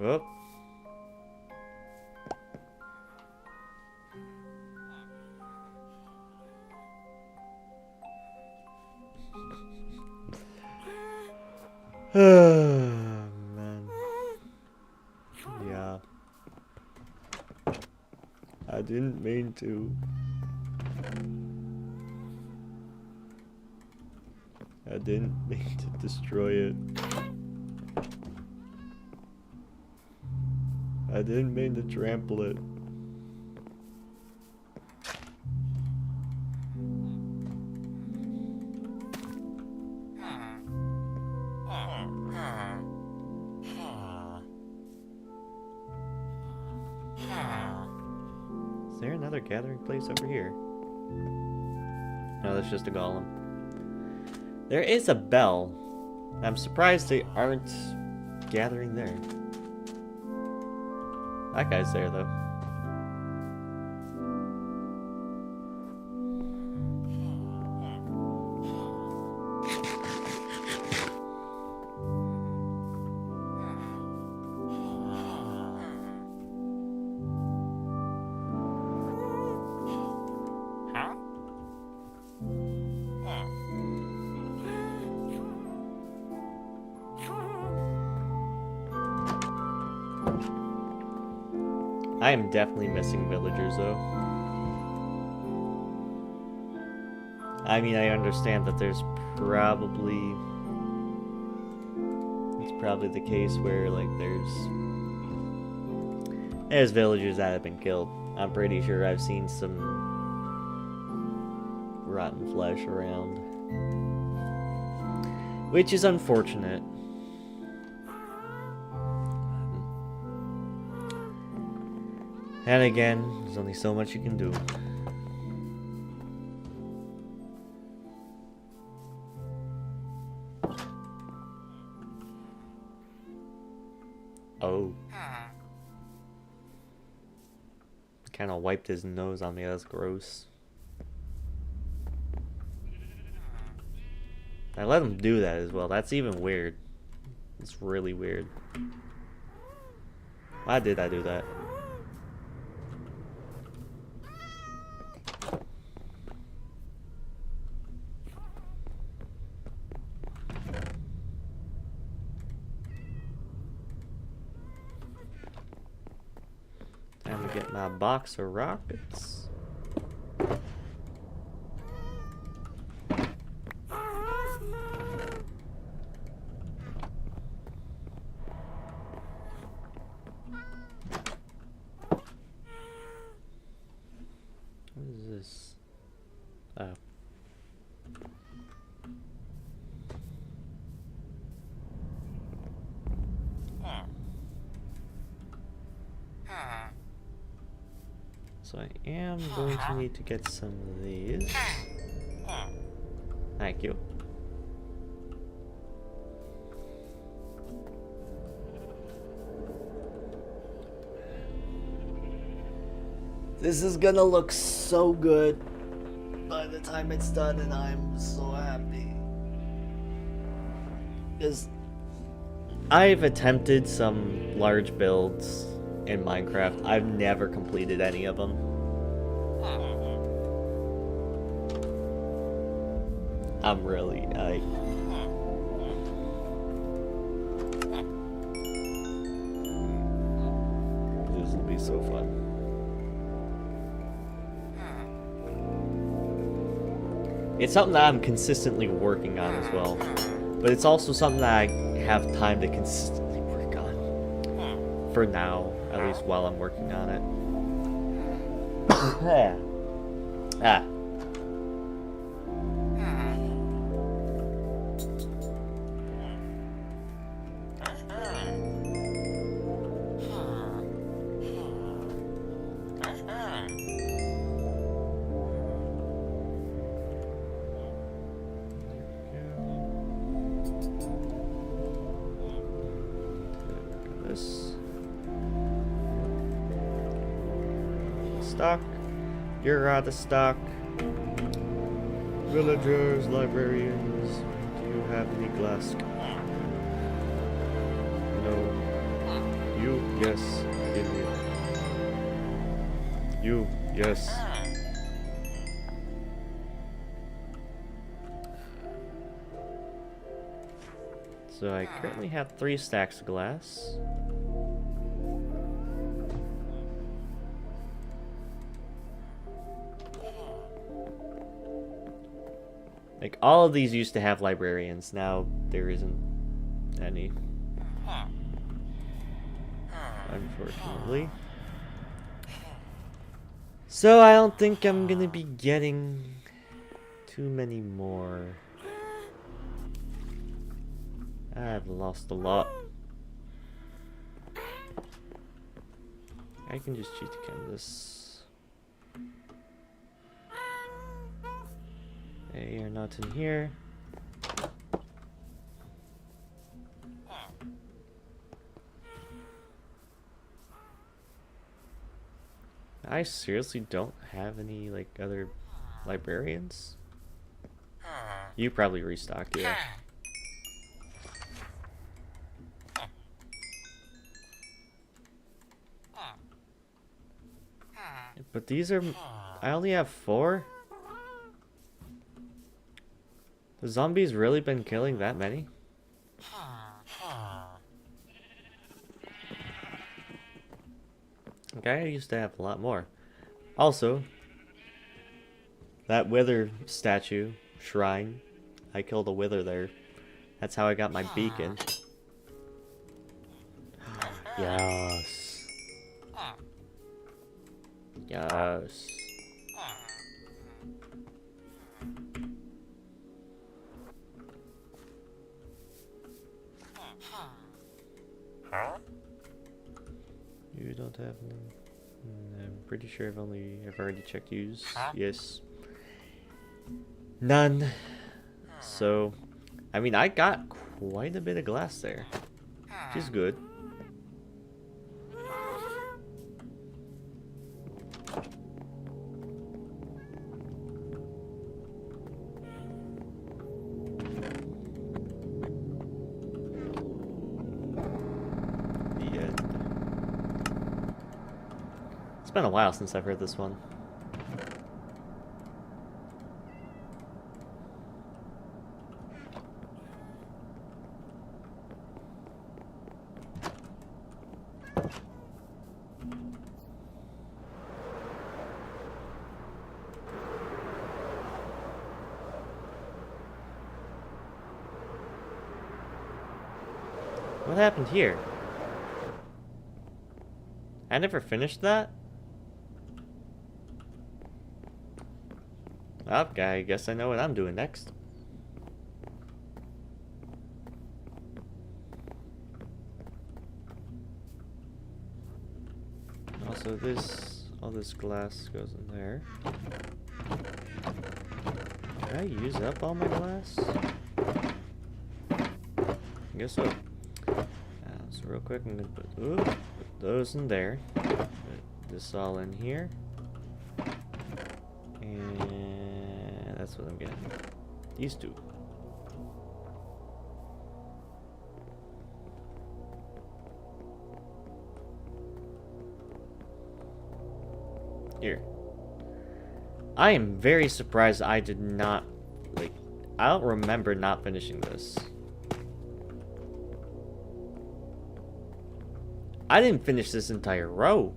Oh. Man. Yeah. I didn't mean to. I didn't mean to destroy it. I didn't mean to trample it. Is there another gathering place over here? No, that's just a golem. There is a bell. I'm surprised they aren't gathering there. That guy's there, though. I am definitely missing villagers, though. I mean, I understand that there's probably... It's probably the case where, like, there's villagers that have been killed. I'm pretty sure I've seen some rotten flesh around. Which is unfortunate. And again, there's only so much you can do. Oh. Kind of wiped his nose on me, that's gross. I let him do that as well, that's even weird. It's really weird. Why did I do that? Time to get my box of rockets. What is this? Oh. So I am going to need to get some of these. Thank you. This is gonna look so good by the time it's done, and I'm so happy. Because I've attempted some large builds in Minecraft. I've never completed any of them. I'm really, this will be so fun. It's something that I'm consistently working on as well. But it's also something that I have time to consistently work on. For now, at least while I'm working on it. Ah. Stock. You're out of stock. Villagers, librarians, do you have any glass? No. You, yes. Give me. You, yes. So I currently have 3 stacks of glass. Like, all of these used to have librarians, now there isn't any. Unfortunately. So I don't think I'm gonna be getting too many more. I've lost a lot. I can just cheat the canvas. Okay, you're not in here. I seriously don't have any like other librarians. You probably restocked, yeah. But these are... I only have 4? The zombies really been killing that many? Okay, I used to have a lot more. Also, that wither statue, shrine, I killed a wither there. That's how I got my beacon. Yes. Yes. You don't have none. I'm pretty sure I've already checked use. Yes. None. So, I mean, I got quite a bit of glass there, which is good. The end. It's been a while since I've heard this one. What happened here? I never finished that? Okay, I guess I know what I'm doing next. Also, all this glass goes in there. Did I use up all my glass? I guess so. So real quick, I'm gonna put those in there. Put this all in here. And that's what I'm getting. These two. Here. I am very surprised I did not, like, I don't remember not finishing this. I didn't finish this entire row.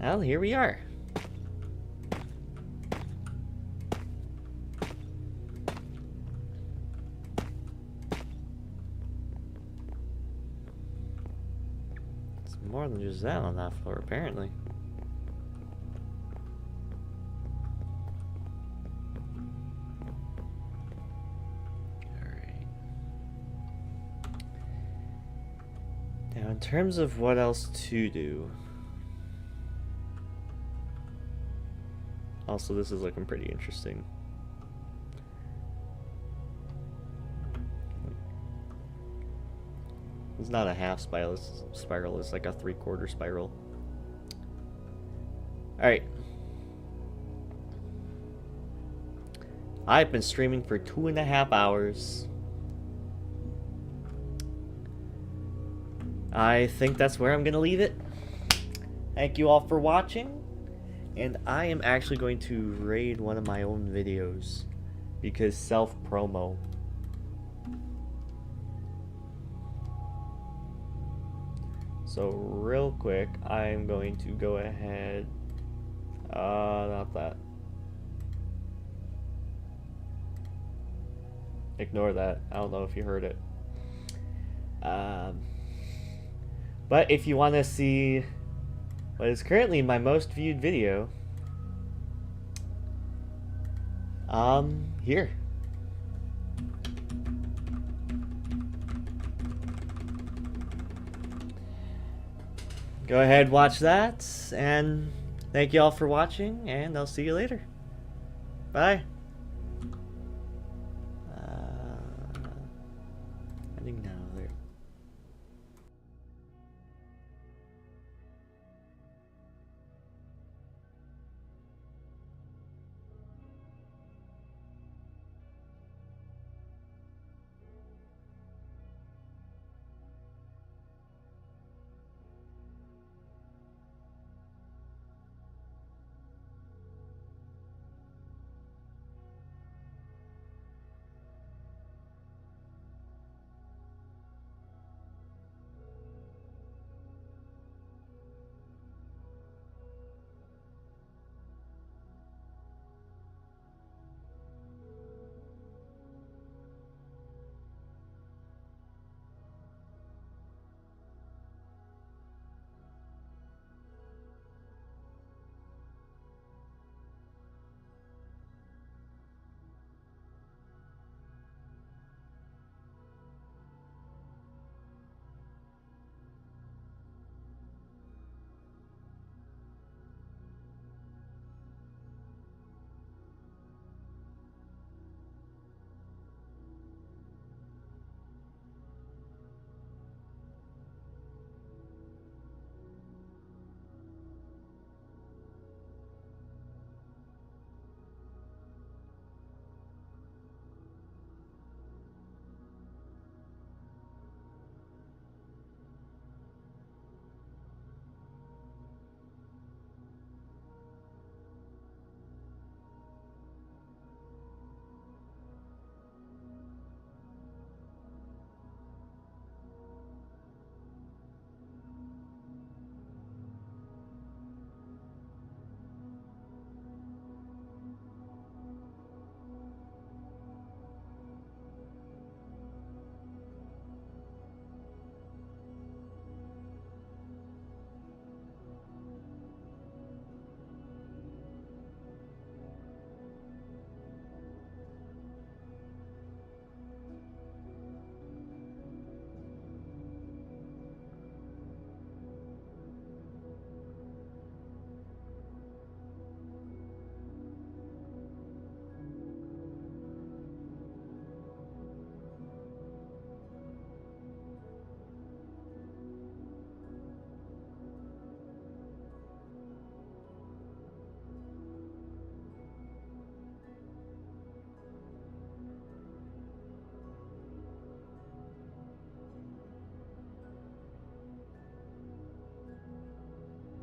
Well, here we are. It's more than just that on that floor, apparently. Now, in terms of what else to do. Also, this is looking pretty interesting. It's not a half spiral, it's like a 3/4 spiral. Alright. I've been streaming for 2.5 hours. I think that's where I'm gonna leave it. Thank you all for watching. And I am actually going to raid one of my own videos. Because self-promo. So real quick, I'm going to go ahead. Not that. Ignore that. I don't know if you heard it. But if you want to see what is currently my most viewed video, here. go ahead, watch that, and thank you all for watching, and I'll see you later. Bye.